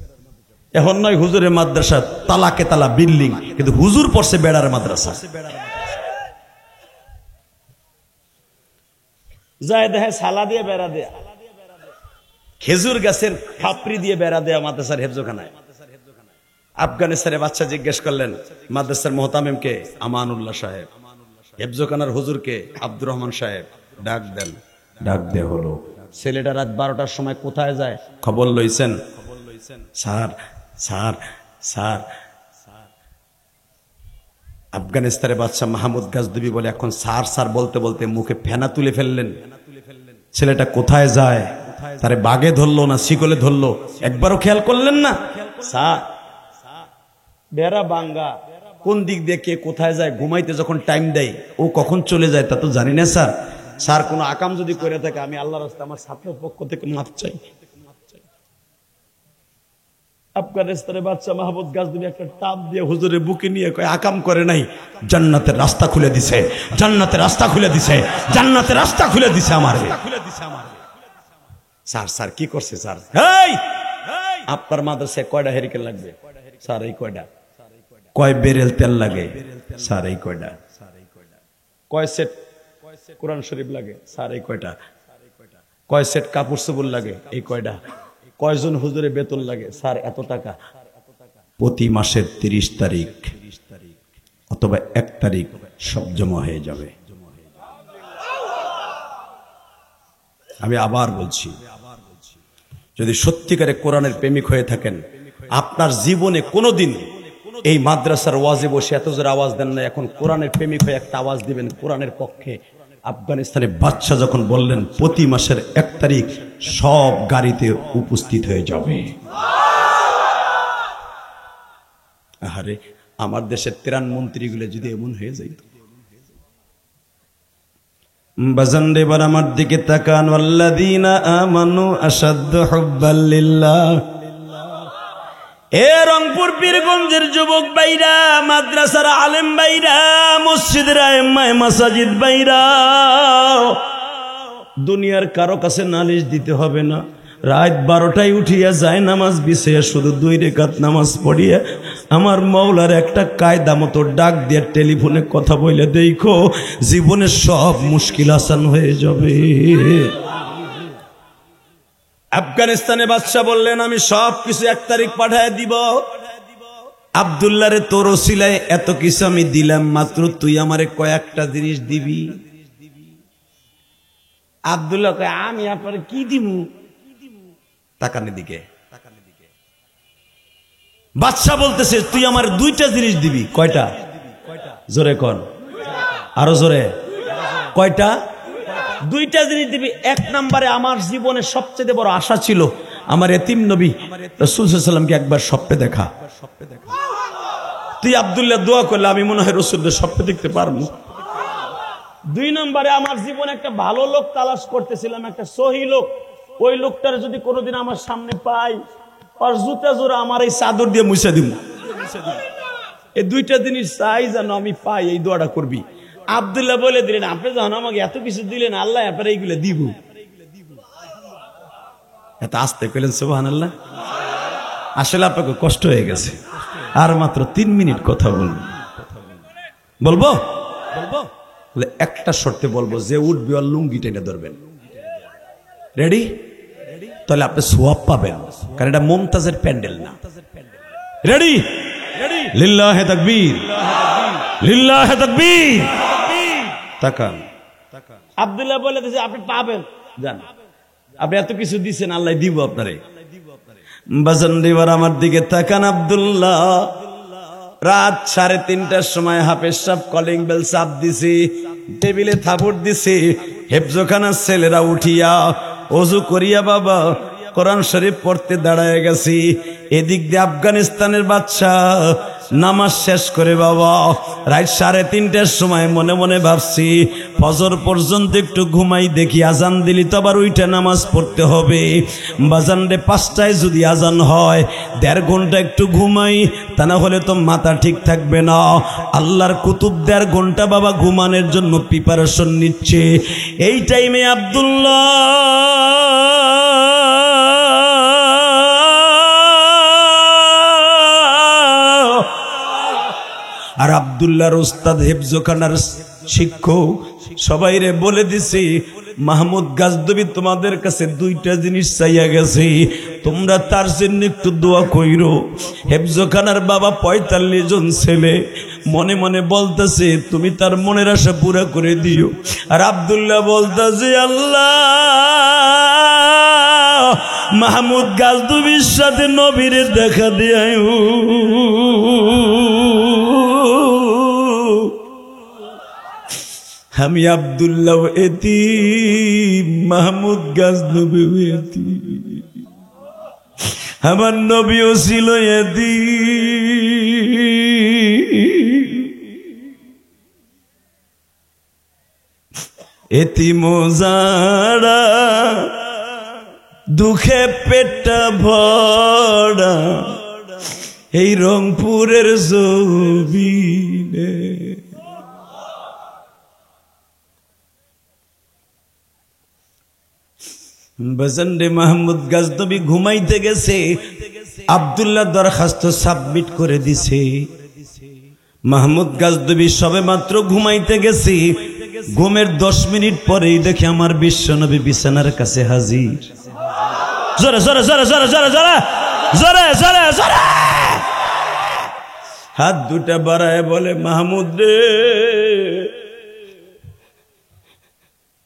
এখন নয় হুজুরের মাদ্রাসা তালাকে তালা বিল্ডিং, কিন্তু হুজুর পড়ছে বেড়ার মাদ্রাসা। যায় দেখে সালা দিয়ে বেড়া দেয়া, খেজুর গাছের ফাপড়ি দিয়ে বেড়া দেয়া মাদ্রাসার হেফজোখানায়। আফগানিস্তানের বাচ্চা জিজ্ঞেস করলেন মাদ্রাসার মোহতামিমকে, আমানুল্লাহ সাহেব। হেফজোখানার হুজুরকে, আব্দুর রহমান সাহেব। ডাক দেন, ডাক দেয়া হলো। ছেলেটা রাত 12টার সময় কোথায় যায় খবর লইছেন? Sir sir sir. আফগানিস্তানের বাদশা মাহমুদ গাজনবী বলে এখন স্যার স্যার বলতে বলতে মুখে ফেনা তুলে ফেললেন। ছেলেটা কোথায় যায়, তারে বাগে ধরলো না শিকলে ধরলো, একবারও খেয়াল করলেন না? স্যার বেড়া বাঙ্গা, কোন দিক দিয়ে কে কোথায় যায়, ঘুমাইতে যখন টাইম দেয় ও কখন চলে যায় তা তো জানি না স্যার। স্যার কোনো আকাম যদি করে থাকে আমি আল্লাহর রাস্তায় আমার ছাত্রের পক্ষ থেকে মাফ চাই। আফগানিস্তানের বাদশা মাহমুদ গাজনবী একটা টাপ দিয়ে হুজুরের বুকে নিয়ে কয় আকাম করে নাই, জান্নাতের রাস্তা খুলে দিছে, জান্নাতের রাস্তা খুলে দিছে, জান্নাতের রাস্তা খুলে দিছে আমার। স্যার স্যার কি করছে স্যার? এই আপনার মাদ্রাসায় কয়টা হেরিকেন লাগবে? স্যার এই কয়টা। কয় বেরেল তেল লাগে? স্যার এই কয়টা। কয় সেট কোরআন শরীফ লাগে? স্যার এই কয়টা। কয় সেট কাপড় চোপড় লাগে? এই কয়টা। কয়জন হুজুরে বেতন লাগে? স্যার এত টাকা। প্রতি মাসের 30 তারিখ অথবা 1 তারিখ সব জমা হয়ে যাবে। আমি আবার বলছি, যদি সত্যিকারে কোরআনের প্রেমিক হয়ে থাকেন, আপনার জীবনে কোনোদিন এই মাদ্রাসার ওয়াজে বসে এত জোরে আওয়াজ দেন না, এখন কোরআনের প্রেমিক হয়ে একটা আওয়াজ দিবেন কোরআনের পক্ষে। আফগানিস্তানের বাদশা যখন বললেন প্রতি মাসের 1 তারিখ সব গাড়িতে উপস্থিত হয়ে যাবে। আরে আমার দেশের 13 মন্ত্রীগুলো যদি এমন হয়ে যাইত, বাজানরে এবার আমার দিকে তাকান, ওয়াল্লাযীনা আমানু আশাদ্দু হুব্বাল লিল্লাহ। এ রংপুর পীরগঞ্জের যুবক ভাইরা, মাদ্রাসার আলেম ভাইরা, মসজিদের আইম্মায়ে মাসাজিদ ভাইরা, দুনিয়ার কারো কাছে নালিশ দিতে হবে না। রাত 12টায় উঠিয়া যায় নামাজ বিছিয়ে শুধু 2 রাকাত নামাজ পড়িয়া আমার মওলার একটা কায়দা মতো ডাক দিয়ে টেলিফোনে কথা বলে দেখো, জীবনের সব মুশকিল আসান হয়ে যাবে। আফগানিস্তানে বাদশা বললেন, আমি সব কিছু 1 তারিখ পাঠায় দিব। আব্দুল্লাহ রে তোর ওসিলায় এত কিছু আমি দিলাম, মাত্র তুই আমারে কয়েকটা জিনিস দিবি। আব্দুল্লাহ কয়, আমি আপনার কি দিব? তাকানি দিকে বাদশা বলতেছে, তুই আমার 2টা জিনিস দিবি। কয়টা? জোরে কন, আরো জোরে। কয়টা? 2টা জিনিস দিবি। 1 নম্বরে, আমার জীবনে সবচেয়ে বড় আশা ছিল আমার এতিম নবী রাসূল সাল্লাল্লাহু আলাইহি ওয়াসাল্লামকে একবার স্বপ্নে দেখা। তুই আব্দুল্লাহ দোয়া করলে আমি মনে হয় রাসূলকে স্বপ্নে দেখতে পারবো। 2 নম্বরে, আমার জীবনে একটা ভালো লোক তালাশ করতেছিলাম, একটা সহি লোক। ওই লোকটার যদি কোনোদিন আমার সামনে পাই, আর জুতা জোড়া আমার এই চাদর দিয়ে মুছে দিব। এই 2টা জিনিস চাই যেন আমি পাই, এই দোয়াটা করবি। আব্দুল্লাহ বলে দিলেন, আপনি যখন আমাকে এত কিছু দিলেন, আল্লাহ আপনার এইগুলো দিব। এত আস্তে কইলেন সুবহানাল্লাহ। আসলে আপনাকে কষ্ট হয়ে গেছে, আর মাত্র 3 মিনিট কথা বলবো। একটা শর্তে বলবো, যে উঠবে আর লুঙ্গি টেনে ধরবেন। রেডি? তাহলে আপনি সোয়াব পাবেন, কারণ এটা মুমতাজের প্যান্ডেল না। রেডি? লিল্লাহে তাকবীর, লিল্লাহে তাকবীর। তাকান। আব্দুল্লাহ বলে দিয়েছে, আপনি পাবেন, জান আপনি এত কিছু দিচ্ছেন, আল্লাহ দিব আপনারে। বাজান দিবার আমার দিকে তাকান। আব্দুল্লাহ রাত 3:30টার সময় হাফেজ সাহেব কলিং বেল চাপ দিছি, টেবিলে থাপড় দিছি। হেফজখানার ছেলেরা উঠিয়া ওযু করিয়া বাবা কোরআন শরীফ পড়তে দাঁড়ায় গেছি। এদিক দিয়ে আফগানিস্তানের বাদশা নামাজ শেষ করে বাবা রাত 3:30টার সময় মনে মনে ভাবছি, ফজর পর্যন্ত একটু ঘুমাই, দেখি আজান দিলি তো আবার উইঠা নামাজ পড়তে হবে। বাজান রে 5টায় যদি আজান হয়, 1.5 ঘন্টা একটু ঘুমাই, তা না হলে তো মাথা ঠিক থাকবে না। আল্লাহর কুতুব 1.5 ঘন্টা বাবা ঘুমানোর জন্য প্রিপারেশন নিচ্ছে। এই টাইমে আব্দুল্লাহ আর আব্দুল্লাহর উস্তাদ হেফজখানার শিক্ষক সবাই রে বলে দিছে, মাহমুদ গাজদবি তোমাদের কাছে 2টা জিনিস চাইয়া গেছে, তোমরা তার জন্য একটু দোয়া কইরো। হেফজখানার বাবা 45 জন ছেলে মনে মনে বলতেছে, তুমি তার মনের আশা পুরা করে দিও। আর আব্দুল্লাহ বলতেছে, আল্লাহ মাহমুদ গাজদবির সাথে নবীরে দেখা দিয়াও। আমি আব্দুল্লাহ এতিম, মাহমুদ গাজনবী এতিম, আমার নবীও ছিল এতিম যারা দুঃখে পেটটা ভরা এই রংপুরের জমিনে। বাজানরে মাহমুদ গাজনবী ঘুমাইতে গেছে, আব্দুল্লাহ দরখাস্ত সাবমিট করে দিছে। মাহমুদ গাজনবী সবে মাত্র ঘুমাইতে গেছে, ঘুমের 10 মিনিট পরেই দেখে আমার বিশ্বনবী বিছানার কাছে হাজির। জোরে জোরে জোরে জোরে জোরে জোরে জোরে জোরে জোরে হাত দুটা বাড়ায় বলে, মাহমুদ রে,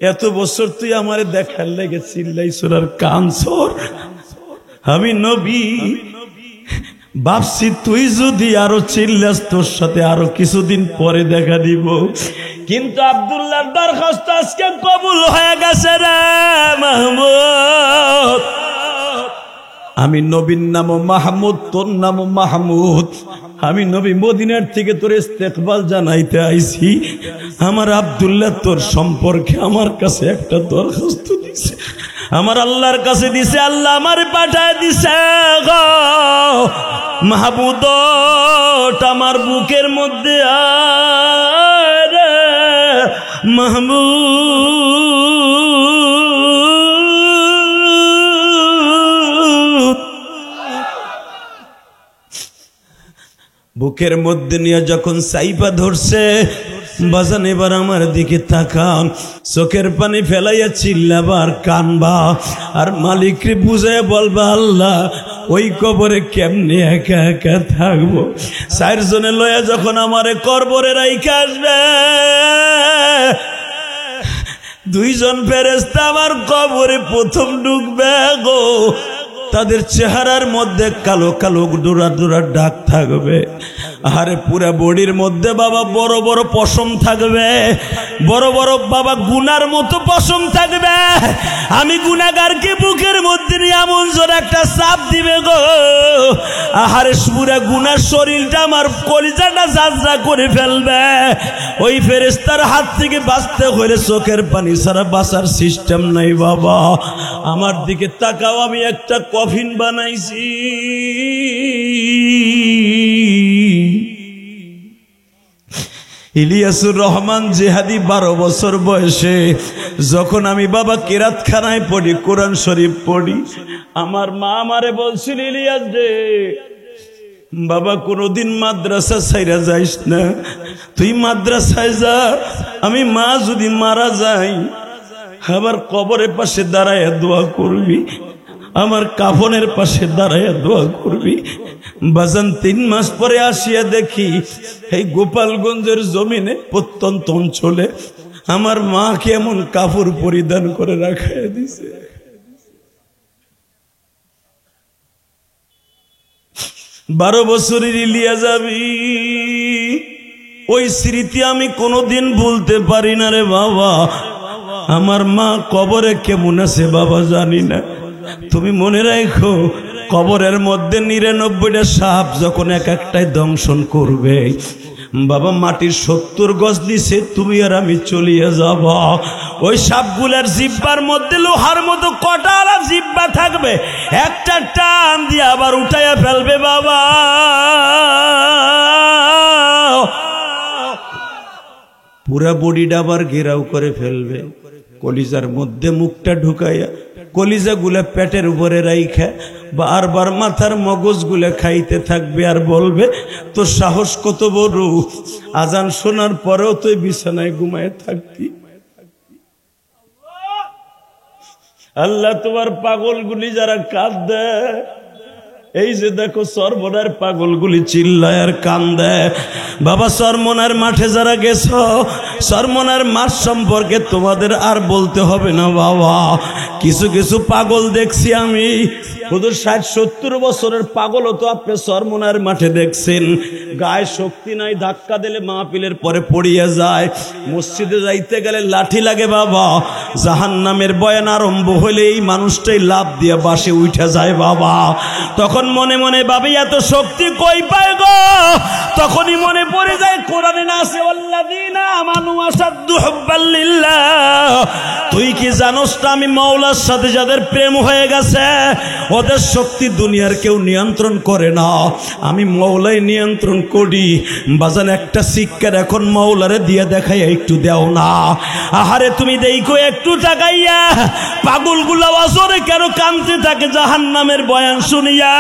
এত বছর তুই আমারে দেখার লেগে চিল্লাইছর আর কানছর। আমি নবী ভাবছি তুই যদি আরো চিল্লাস, তোর সাথে আরো কিছুদিন পরে দেখা দিব। কিন্তু আব্দুল্লাহর দরখাস্ত আজকে কবুল হয়ে গেছে রে মাহমুদ। আমি নবীর নাম মাহমুদ, তোর নাম মাহমুদ। আমি নবী মদিনার থেকে তোর ইস্তেকবাল জানাইতে আইছি। আমার আব্দুল্লাহ তোর সম্পর্কে আমার কাছে একটা দরখাস্ত দিছে, আমার আল্লাহর কাছে দিছে, আল্লাহ আমার পাঠায় দিছে গো মাহমুদ, আমার বুকের মধ্যে আয় রে মাহমুদ। বুকের মধ্যে নিয়ে যখন সাইপা ধরছে, বাজান এবার আমার দিকে তাকান, চোখের পানি ফেলাইয়া চিল্লাবার কানবা আর মালিকরে বুঝাইয়া বলবা, আল্লাহ ওই কবরে কেমনে একা একা থাকবো। 4 জনে লয়া যখন আমারে কবরে রাইখা আসবে, 2 জন ফেরেশতা আমার কবরে প্রথম ঢুকবে গো। তাদের চেহারার মধ্যে কালো কালো ডোরা ডোরা দাগ থাকবে, আরে পুরা বডির মধ্যে বাবা বড় বড় পশম থাকবে, বড় বড় বাবা গুনার মতো পশম থাকবে। আমি গুনাহগারকে বুকের মধ্যে নিয়ে এমন জোরে একটা চাপ দিবে গো, আহারে পুরা গুনার শরীরটা আমার কলিজাটা ঝাঁঝরা করে ফেলবে। ওই ফেরেশতার হাত থেকে বাঁচতে হলে চোখের পানি ছাড়া বাঁচার সিস্টেম নাই বাবা। আমার দিকে তাকাও, আমি একটা কফিন বানাইছি। ইলিয়াসুর রহমান জিহাদি 12 বছর বয়সে যখন আমি বাবা কিরাতখানায় পড়ি, কোরআন শরীফ পড়ি, আমার মা আমারে বলছিল, ইলিয়াস রে বাবা কোনদিন মাদ্রাসা ছাইরা যাইস না, তুই মাদ্রাসায় যা। আমি মা যদি মারা যাই আবার কবরের পাশে দাঁড়ায় দোয়া করবি, আমার কাফনের পাশে দাঁড়ায় দোয়া করবি। বাজান 3 মাস পরে আসিয়া দেখি এই গোপালগঞ্জের জমিনে প্রত্যন্ত অঞ্চলে আমার মাকে এমন কাপড় পরিধান করে রাখাইয়া দিছে। 12 বছরের ইলিয়া যাবি, ওই স্মৃতি আমি কোনোদিন ভুলতে পারি না রে বাবা। আমার মা কবরে কেমন আছে বাবা জানি না, তুমি মনে রাখো কবরের মধ্যে 99টা সাপ যখন এক একটাই দংশন করবে বাবা, মাটির 70 গজ নিচে তুমি আর আমি চলিয়ে যাব। ওই সাপগুলার জিব্বার মধ্যে লোহার মতো কটালা জিব্বা থাকবে, একটা টান দিয়ে আবার উঠাইয়া ফেলবে বাবা। পুরা বডিটা আবার ঘেরাও করে ফেলবে, কলিজার মধ্যে মুখটা ঢুকাইয়া কলিজা গুলা পেটের উপরে রাইখা বারবার মাথার মগজ গুলা খাইতে থাকবে আর বলবে, তোর সাহস কত বড়, আজান শোনার পরেও তুই বিছানায় ঘুমায় থাকতি। আল্লাহ তোমার পাগলগুলি যারা কাঁদে, এই যে দেখো সরমনার পাগলগুলি চিল্লায় আর কান্দে। বাবা সরমনার মাঠে যারা গেছো, সরমনার মাঠ সম্পর্কে তোমাদের আর বলতে হবে না বাবা। কিছু কিছু পাগল দেখছি আমি, হুজুর 60-70 বছরের পাগলও তো আপনি সরমনার মাঠে দেখছেন। গায়ে শক্তি নাই, ধাক্কা দিলে মাহফিলের পরে পড়িয়া যায়, মসজিদে যাইতে গেলে লাঠি লাগে বাবা। জাহান্নামের বয়ান আরম্ভ হইলে এই মানুষটাই লাফ দিয়ে বাসে উঠে যায় বাবা। তখন মনে মনে ভাবি এত শক্তি কই পায় গো, তখনই মনে পড়ে যায় কোরআনে না আছে আল্লাযীনা আমানু আসাদ্দু হুব্বাল লিল্লাহ। তুই কি জানোস না আমি মাওলার সাথে যাদের প্রেম হয়ে গেছে ওদের শক্তি দুনিয়ার কেউ নিয়ন্ত্রণ করে না, আমি মাওলাই নিয়ন্ত্রণ করি। বাজান একটা শিক্ষার এখন মাওলারে দিয়ে দেখাই একটু দেও না। আহারে তুমি দেখো একটু তাকাইয়া পাগলগুলা ওয়াজরে কেন কাঁদতে থাকে জাহান্নামের বয়ান শুনিয়া,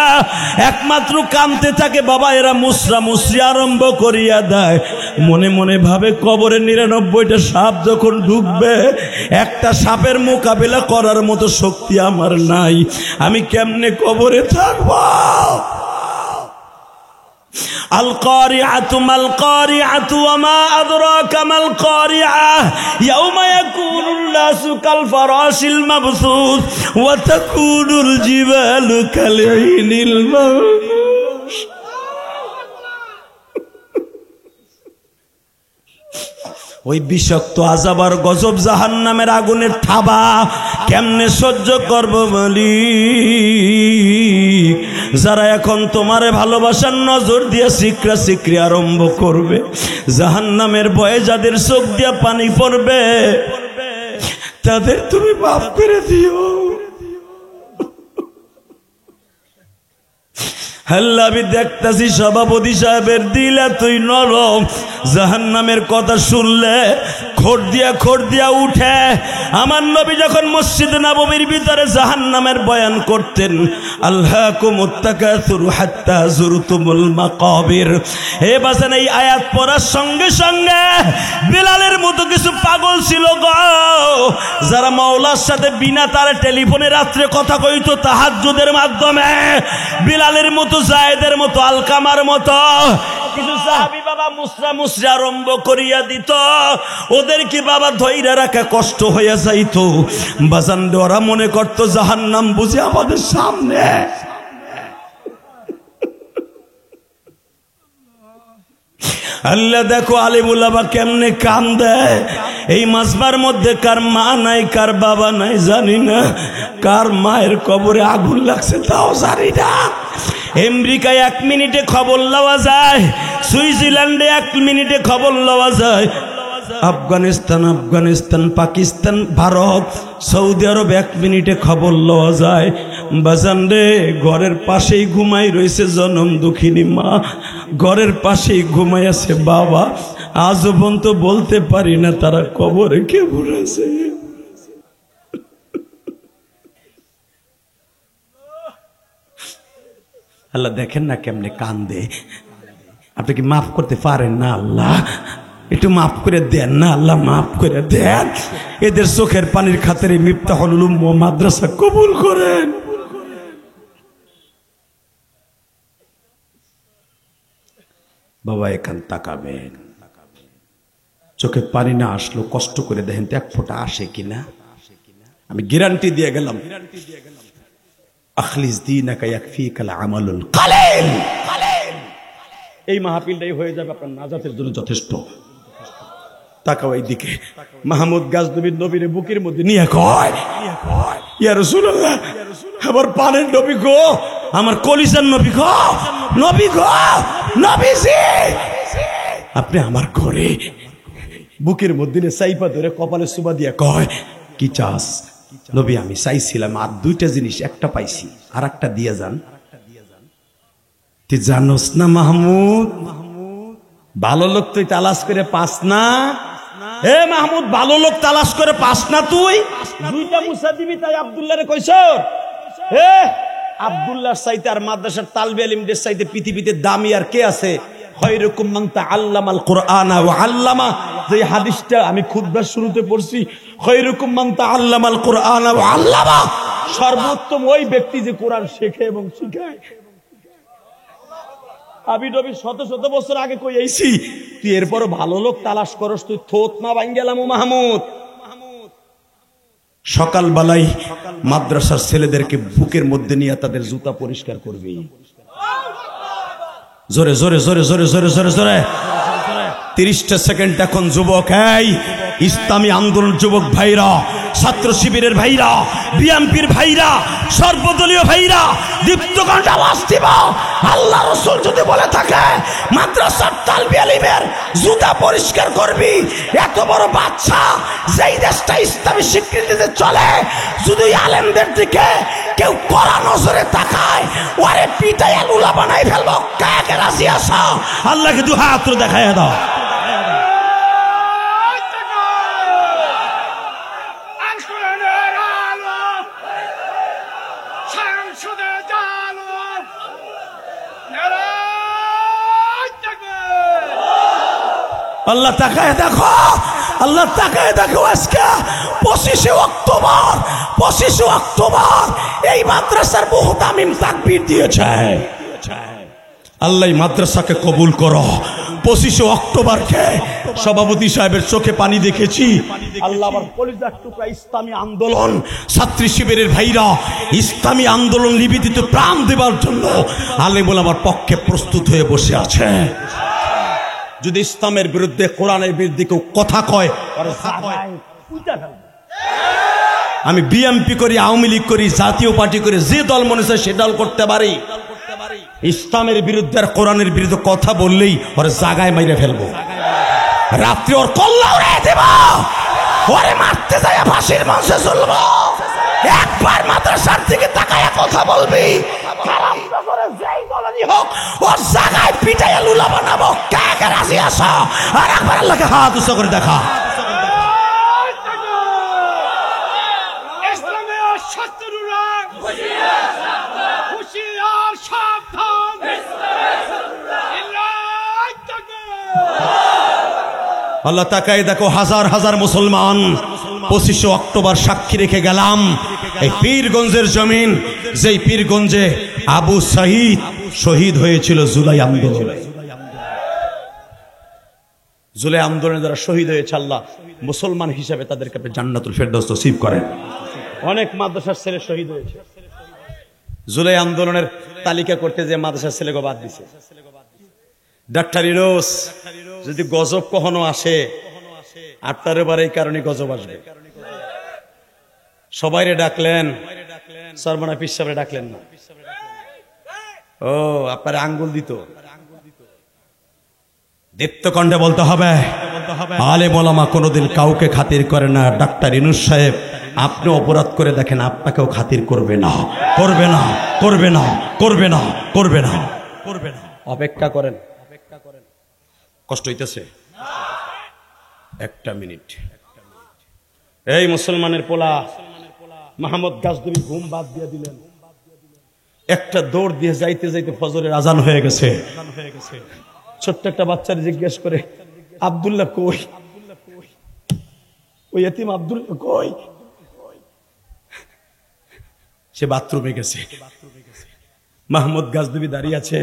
একমাত্র কাঁদতে থাকে বাবা। এরা মুসরা মুসরি আরম্ভ করিয়া দেয়, মনে মনে ভাবে কবরে 99টা সাপ যখন ঢুকবে, একটা সাপের মোকাবিলা করার মতো শক্তি আমার নাই, আমি কেমনে কবরে থাকবো। আল কারিআতু মাল কারিআতু ওয়া মা আদরাকা মাল কারিআহ ইয়াউমা ইয়াকুনুন নাসু কাল ফারাশিল মাবসুস ওয়া তাকুনুল জিবালু কাল ঈনিল মানফুশ। ওই বিষাক্ত আযাব আর গজব জাহান্নামের আগুনের থাবা কেমনে সহ্য করব বলি। যারা এখন তোমারে ভালোবাসার নজর দিয়ে সিকরা সিকরি আরম্ভ করবে, জাহান্নামের ভয়ে যাদের চোখ দিয়ে পানি পড়বে, তাদের তুমি মাফ করে দিও। আল্লাহ, আমি দেখতাছি সভাপতি সাহেবের দিল এতই নরম, জাহান্নামের কথা শুনলে খোর দিয়া উঠে। আমার নবী যখন মসজিদে নববীর ভিতরে জাহান্নামের বয়ান করতেন, আল্লাহকুমুত তাকাসুর হাত্তা যুরতুমুল মাকাবির, হে বাজান, এই আয়াত পড়ার সঙ্গে সঙ্গে বিলালের মতো কিছু পাগল ছিল গো, যারা মাওলার সাথে বিনা তারে টেলিফোনে রাত্রে কথা কইতো তাহাজ্জুদের মাধ্যমে, বিলালের মতো, জায়েদের মতো, আলকামার মতো কিছু সাহাবী বাবা মুসরা আরম্ভ করিয়া দিত। ওদের কি বাবা ধৈর্য রাখা কষ্ট হইয়া যাইতো। বাজান, ওরা মনে করতো জাহান্নাম বুঝে আমাদের সামনে। আল্লাহ দেখো আলিমুল বাবা কেমনে কান্দে। এই মাসবার মধ্যে কার মা নাই, কার বাবা নাই জানি না, কার মায়ের কবরে আগুন লাগছে তাও জানি না। আমেরিকায় 1 মিনিটে খবর লওয়া যায়, সুইজারল্যান্ডে 1 মিনিটে খবর লওয়া যায়, আফগানিস্তান, পাকিস্তান, ভারত, সৌদি আরব 1 মিনিটে খবর লওয়া যায়। বাজান রে, ঘরের পাশেই ঘুমাই রয়েছে জনম দুঃখিনী মা, ঘরের পাশেই ঘুমাই আছে বাবা, আজও পর্যন্ত বলতে পারি না তারা কবরে কে পড়েছে। আল্লাহ দেখেন না কেমনে কান্দে। আপনি কি মাফ করতে পারেন না? আল্লাহ একটু মাফ করে দেন না, আল্লাহ মাফ করে দেন। এদের চোখের পানির খাতিরে মিফতাহুল উলুম মাদ্রাসা কবুল করেন। বাবা এখান তাকাবেন, চোখে পানি না আসলো কষ্ট করে দেখেন তো 1 ফোঁটা আসে কিনা। আমি গ্যারান্টি দিয়ে গেলাম, আখলিস দীনাকা ইয়াকফিকাল আমালুল কালিল। এই মাহফিলটাই হয়ে যাবে আপনার নাজাতের জন্য যথেষ্ট। তাকাও এইদিকে, মাহমুদ গাজনবীর নবীর বুকের মধ্যে নিয়ে কয়, ইয়া রাসূলুল্লাহ, আমার পানের নবী গো, আমার কলিজার নবী গো, নবী গো, নবীজি, আপনি আমার ঘরে। বুকের মধ্যে চাইপা ধরে কপালে সুবা দিয়া কয়, কি চাস? নবী, আমি চাইছিলাম আর 2টা জিনিস, একটা পাইছি, আর একটা দিয়ে যান। তুই জানোস না মাহমুদ, ভালো লোক তুই তালাশ করে পাস না। হে মাহমুদ, ভালো লোক তালাশ করে পাস না তুই? 2টা মুসা দিবি, তাই আব্দুল্লাহরে কইছ। হে আব্দুল্লাহর চাইতে আর মাদ্রাসার তালবে আলিমদের চাইতে পৃথিবীতে দামি আর কে আছে? খায়রুকুম মান তাআল্লামাল কুরআনা ওয়া আল্লামা, যে হাদিসটা আমি খুতবার শুরুতে পড়ছি, খায়রুকুম মান তাআল্লামাল কুরআনা ওয়া আল্লামা, সর্বোত্তম ওই ব্যক্তি যে কোরআন শেখে এবং শিখায়। আমি নবী শত শত বছর আগে কই আইছি, তুই এরপরও ভালো লোক তালাশ করস, তুই থোত না ভাঙ্গেলাম মাহমুদ। সকালবেলায় মাদ্রাসার ছেলেদেরকে বুকের মধ্যে নিয়ে তাদের জুতা পরিষ্কার করবি। জোরে জোরে জোরে জোরে জোরে জোরে জোরে 30টা সেকেন্ড এখন। যুবক, এই ইসলামী আন্দোলন যুবক ভাইরা, ছাত্র শিবিরের ভাইরা, বিএনপির ভাইরা, সর্বদলীয় ভাইরা, দীপ্তকণ্ঠ আওয়াজ দিব। আল্লাহ রাসূল যদি বলে থাকে মাদ্রাসার তালবে আলিমের জুতা পরিষ্কার করবি, এত বড় বাচ্চা যেই দেশটা ইসলামী স্বীকৃতিতে চলে, যদি আলেমদের দিকে কেউ কড়া নজরে তাকায়, ওরে পিটাইয়া লুলা বানাই ফেলবো। কাকে রাজি আসা? আল্লাহকে 2 হাত দেখাইয়া দাও। আল্লাহ তাকায় দেখো, আল্লাহ তাকায় দেখো। আজকে 25শে অক্টোবর এই মাদ্রাসার মুহতামিম তাকবীর দিয়েছে। আল্লাহ মাদ্রাসাকে কবুল করো। 25শে অক্টোবরকে সভাপতি সাহেবের চোখে পানি দেখেছি। আল্লাহ আমার কলিজার টুকরা ইসলামী আন্দোলন, ছাত্রী শিবিরের ভাইরা ইসলামী আন্দোলন লিবিদিতে প্রাণ দেবার জন্য আলেমুল আমার পক্ষে প্রস্তুত হয়ে বসে আছে। যদি ইসলামের বিরুদ্ধে, কোরআনের বিরুদ্ধে কেউ কথা কয়, আমি বিএনপি করি, আওয়ামী লীগ করি, জাতীয় পার্টি করি, যে দল মনে চায় সে দল করতে পারি। ইসলামের বিরুদ্ধে আর কোরআনের বিরুদ্ধে কথা বললেই ওর জায়গায় মাইরে ফেলবো, রাত্রি ওর কল্লা উড়িয়ে দেব, ওরে মারতে যায় ফাঁসির মঞ্চে ঝুলবো। একবার মাদ্রাসার দিকে তাকায়া কথা বলবি, যেই দলেরই হোক ওর জায়গায় পিটাইয়া লুলা বানাবো। কে কে রাজি আছো? আর একবার আল্লাহকে হাত উঁচু করে দেখা। আল্লাহ তাকায় দেখো, হাজার হাজার মুসলমান 25 অক্টোবর সাক্ষী রেখে গেলাম এই পীরগঞ্জের জমিন, যেই পীরগঞ্জে আবু সাঈদ শহীদ হয়েছিল জুলাই আন্দোলনে। জুলাই আন্দোলনে যারা শহীদ হয়েছে আল্লাহ মুসলমান হিসাবে তাদেরকে জান্নাতুল ফেরদৌস নসিব করেন। অনেক মাদ্রাসার ছেলে শহীদ হয়েছে। জুলাই আন্দোলনের তালিকা করতে যে মাদ্রাসার ছেলেকে বাদ দিছে। ডাক্তার ইউনূস যদি গজব কখনো আসে, আপনার এবার এই কারণে গজব আসবে। সবাইরে ডাকলেন, সরমনা পীর সাহেবরে ডাকলেন না। ও আপনার আঙ্গুল দিত, দীপ্তকণ্ঠে বলতে হবে, আলেম ওলামা কোনোদিন কাউকে খাতির করে না। ডাক্তার ইউনূস সাহেব আপনি অপরাধ করে দেখেন, আপনাকেও খাতির করবে না, করবে না, করবে না, করবে না, করবে না, করবে না। অপেক্ষা করেন, কষ্ট হইতেছে। একটা মিনিট। এই মুসলমানের পোলা মাহমুদ গাজনবী ঘুম বাদ দিয়ে দিলেন, একটা দৌড় দিয়ে যাইতে যাইতে ফজরের আজান হয়ে গেছে। ছোট্ট একটা বাচ্চার জিজ্ঞেস করে, আব্দুল্লাহ কই? ওই এতিম আব্দুল্লাহ কই? সে বাথরুমে গেছে। মাহমুদ গাজনবী দাঁড়িয়ে আছে,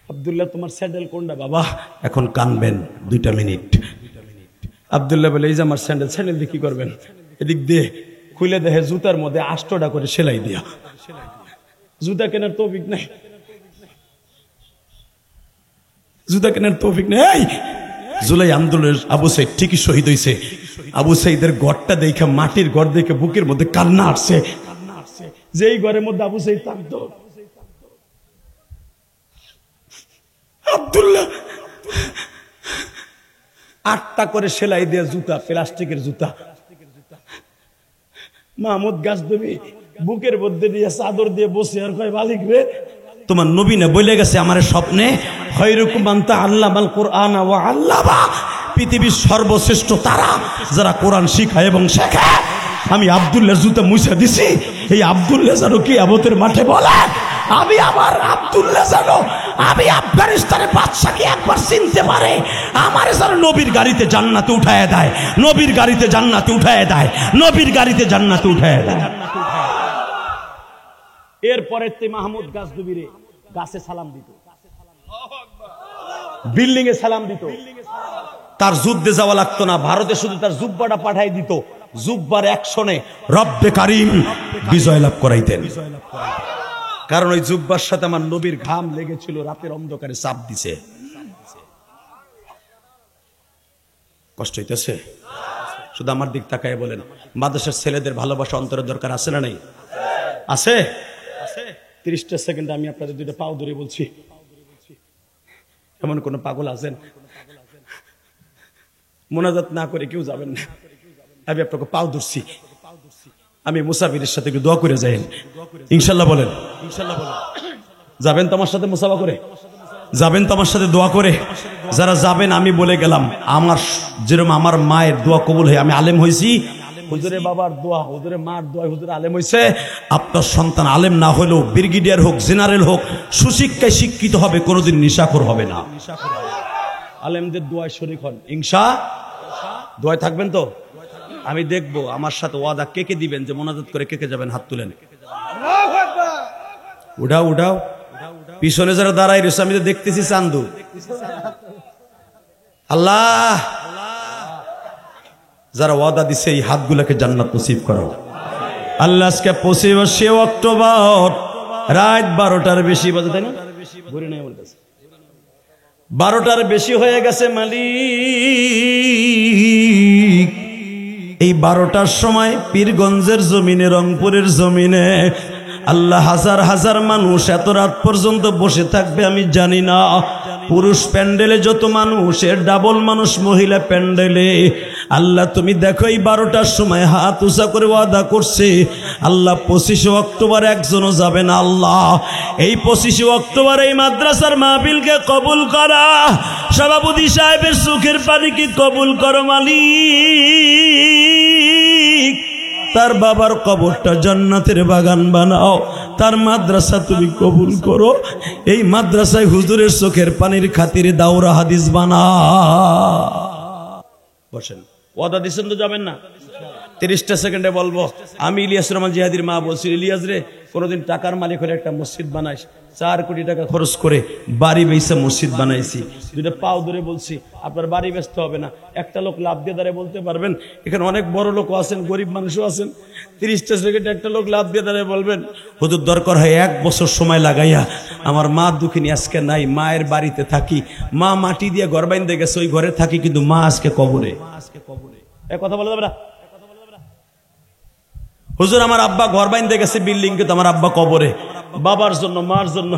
আব্দুল্লাহ তোমার স্যান্ডেল কোনটা বাবা? এখন কানবেন 2 মিনিট। আব্দুল্লাহ বলে, এই যে আমার স্যান্ডেল, স্যান্ডেল দিয়ে কি করবেন? এদিক দিয়ে খুলে দেখে জুতার মধ্যে 8টা করে সেলাই দিয়া। জুতা কেনার তৌফিক নাই, জুতা কেনার তৌফিক নেই। জুলাই আন্দোলনের আবু সাঈদ ঠিকই শহীদ হয়েছে। আবু সাঈদের ঘরটা দেখে, মাটির ঘর দেখে বুকের মধ্যে কান্না আসছে। যেই ঘরের মধ্যে আবু সাঈদ থাকতো, আব্দুল্লাহ 8টা করে সেলাই দিয়ে জুতা, প্লাস্টিকের জুতা। মাহমুদ গাজনবী বুকের মধ্যে দিয়ে চাদর দিয়ে বসে আর কয়, মালিক রে তোমার নবী না বলে গেছে আমার স্বপ্নে, খায়রুকুম মান তাআল্লামাল কুরআন ওয়া আল্লামা, পৃথিবীর সর্বশ্রেষ্ঠ তারা যারা কোরআন শিখায় এবং শেখায়। আমি আব্দুল্লাহর জুতা মুছে দিছি। এই আব্দুল্লাহ জানো কিয়ামতের মাঠে বলে, আমি আমার আব্দুল্লাহ জানো আমি আফগানিস্তানের বাদশাকে একবার চিনতে পারে, আমার যেন নবীর গাড়িতে জান্নাতে উঠায় দেয়, নবীর গাড়িতে জান্নাতে উঠায় দেয়, নবীর গাড়িতে জান্নাতে উঠায় দেয়। এরপরে মাহমুদ গাজনবীরে গাছে সালাম দিত, বিল্ডিং এ সালাম দিত। তার যুদ্ধে যাওয়া লাগতো না, ভারতে শুধু তার জুব্বাটা পাঠাই দিত, জুব্বার অ্যাকশনে রব্বে কারিম বিজয় লাভ করাইতেন। কারণ ওই জুব্বার সাথে আমার নবীর ঘাম লেগেছিল, রাতের অন্ধকারে চাপ দিছে। কষ্ট হইতেছে? শুধু আমার দিক তাকায় বলেন, মাদ্রাসার ছেলেদের ভালোবাসা অন্তরের দরকার আছে না নাই? আছে? 30টা সেকেন্ড আমি আপনাদের 2টা পাও ধরে বলছি, এমন কোন পাগল আছেন মোনাজাত না করে কেউ যাবেন না? আমি আপনাকে পাও ধরছি, আমি মুসাফিরের সাথে একটু দোয়া করে যাইন ইনশাল্লাহ। বলেন ইনশাল্লাহ, বলেন যাবেন তো আমার সাথে মুসাফা করে? যাবেন তো আমার সাথে দোয়া করে? যারা যাবেন আমি বলে গেলাম, আমার যেরকম আমার মায়ের দোয়া কবুল হয়ে আমি আলেম হয়েছি, হুজুরে বাবার দোয়া, হুজুরে মার দোয়া, হুজুরে আলেম হয়েছে। আপনার সন্তান আলেম না হলেও ব্রিগেডিয়ার হোক, জেনারেল হোক, সুশিক্ষায় শিক্ষিত হবে, কোনোদিন নিশাখোর হবে না। আলেমদের দোয়ায় শরীক হন, ইনশাআল্লাহ। দোয়ায় থাকবেন তো? আমি দেখবো আমার সাথে ওয়াদা কে কে দিবেন যে মোনাজাত করে কে কে যাবেন, হাত তুলেন। উঠাও উঠাও, পিছনে যারা দাঁড়াই রয়েছে আমি তো দেখতেছি চান্দু। আল্লাহ যারা ওয়াদা দিছে এই হাতগুলোকে জান্নাত নসিব করো আল্লাহ। আজকে 25 অক্টোবর রাত 12টার বেশি বাজে, তাই না? 12টার বেশি হয়ে গেছে মালিক। এই 12টার সময় পীরগঞ্জের জমিনে, রংপুরের জমিনে আল্লাহ হাজার হাজার মানুষ এত রাত পর্যন্ত বসে থাকবে আমি জানি না। পুরুষ প্যান্ডেলে যত মানুষ, এর ডাবল মানুষ মহিলা প্যান্ডেলে। আল্লাহ তুমি দেখো এই 12টার সময় হাত উঁচা করে ওয়াদা করছে আল্লাহ 25শে অক্টোবর একজনও যাবে না। আল্লাহ এই 25শে অক্টোবর এই মাদ্রাসার মাহফিলকে কবুল করা, সভাপতি সাহেবের চোখের পানিকে কবুল করো মালিক। তার বাবার কবরটা জান্নাতের বাগান বানাও, তার মাদ্রাসা তুমি কবুল করো। এই মাদ্রাসায় হুজুরের চোখের পানির খাতিরে দাওরা হাদিস বানা। বসেন, ওয়াদা দিচ্ছেন তো যাবেন না? 30টা সেকেন্ডে বলবো। আমি ইলিয়াস রহমান জিহাদির মা বলছি, ইলিয়াস রে কোনোদিন টাকার মালিক হয়ে একটা মসজিদ বানাইস, 4 কোটি টাকা খরচ করে বাড়ি বেচে মসজিদ বানাইছি। 2টা পাও ধরে বলছি আপনার বাড়ি বেচতে হবে না, একটা লোক লাভ দিয়ে দাঁড়িয়ে বলতে পারবেন? এখানে অনেক বড় লোকও আছেন, গরিব মানুষও আছেন। 30টা সেকেন্ডে একটা লোক লাভ দিয়ে দাঁড়িয়ে বলবেন হুজুর দরকার হয় 1 বছর সময় লাগাইয়া আমার মা দুঃখিনী আজকে নাই, মায়ের বাড়িতে থাকি, মা মাটি দিয়ে ঘর বাইন্ধে গেছে, ওই ঘরে থাকি, কিন্তু মা আজকে কবরে। কথা বলা যাবে না? হুজুর আমার আব্বা ঘর বাইন্ধে গেছে বিল্ডিং, কিন্তু আমার আব্বা কবরে। বাবার জন্য, মার জন্য,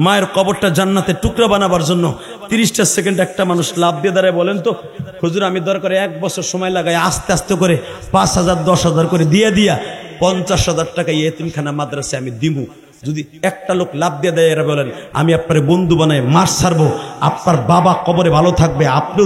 মায়ের কবরটা জান্নাতের টুকরা বানাবার জন্য 30টা সেকেন্ড একটা মানুষ লাভ দিয়ে দাঁড়ায় বলেন তো হুজুর আমি দরকার 1 বছর সময় লাগাই আস্তে আস্তে করে 5,000 10,000 করে দিয়া 50,000 টাকা ইয়েতিমখানা মাদ্রাসায় আমি দিমু। যদি একটা লোক লাভ দিয়ে দেয়, এরা বলেন আমি আপনার বন্ধু বানায় মার ছাড়বো, আপনার বাবা কবরে ভালো থাকবে, আপনি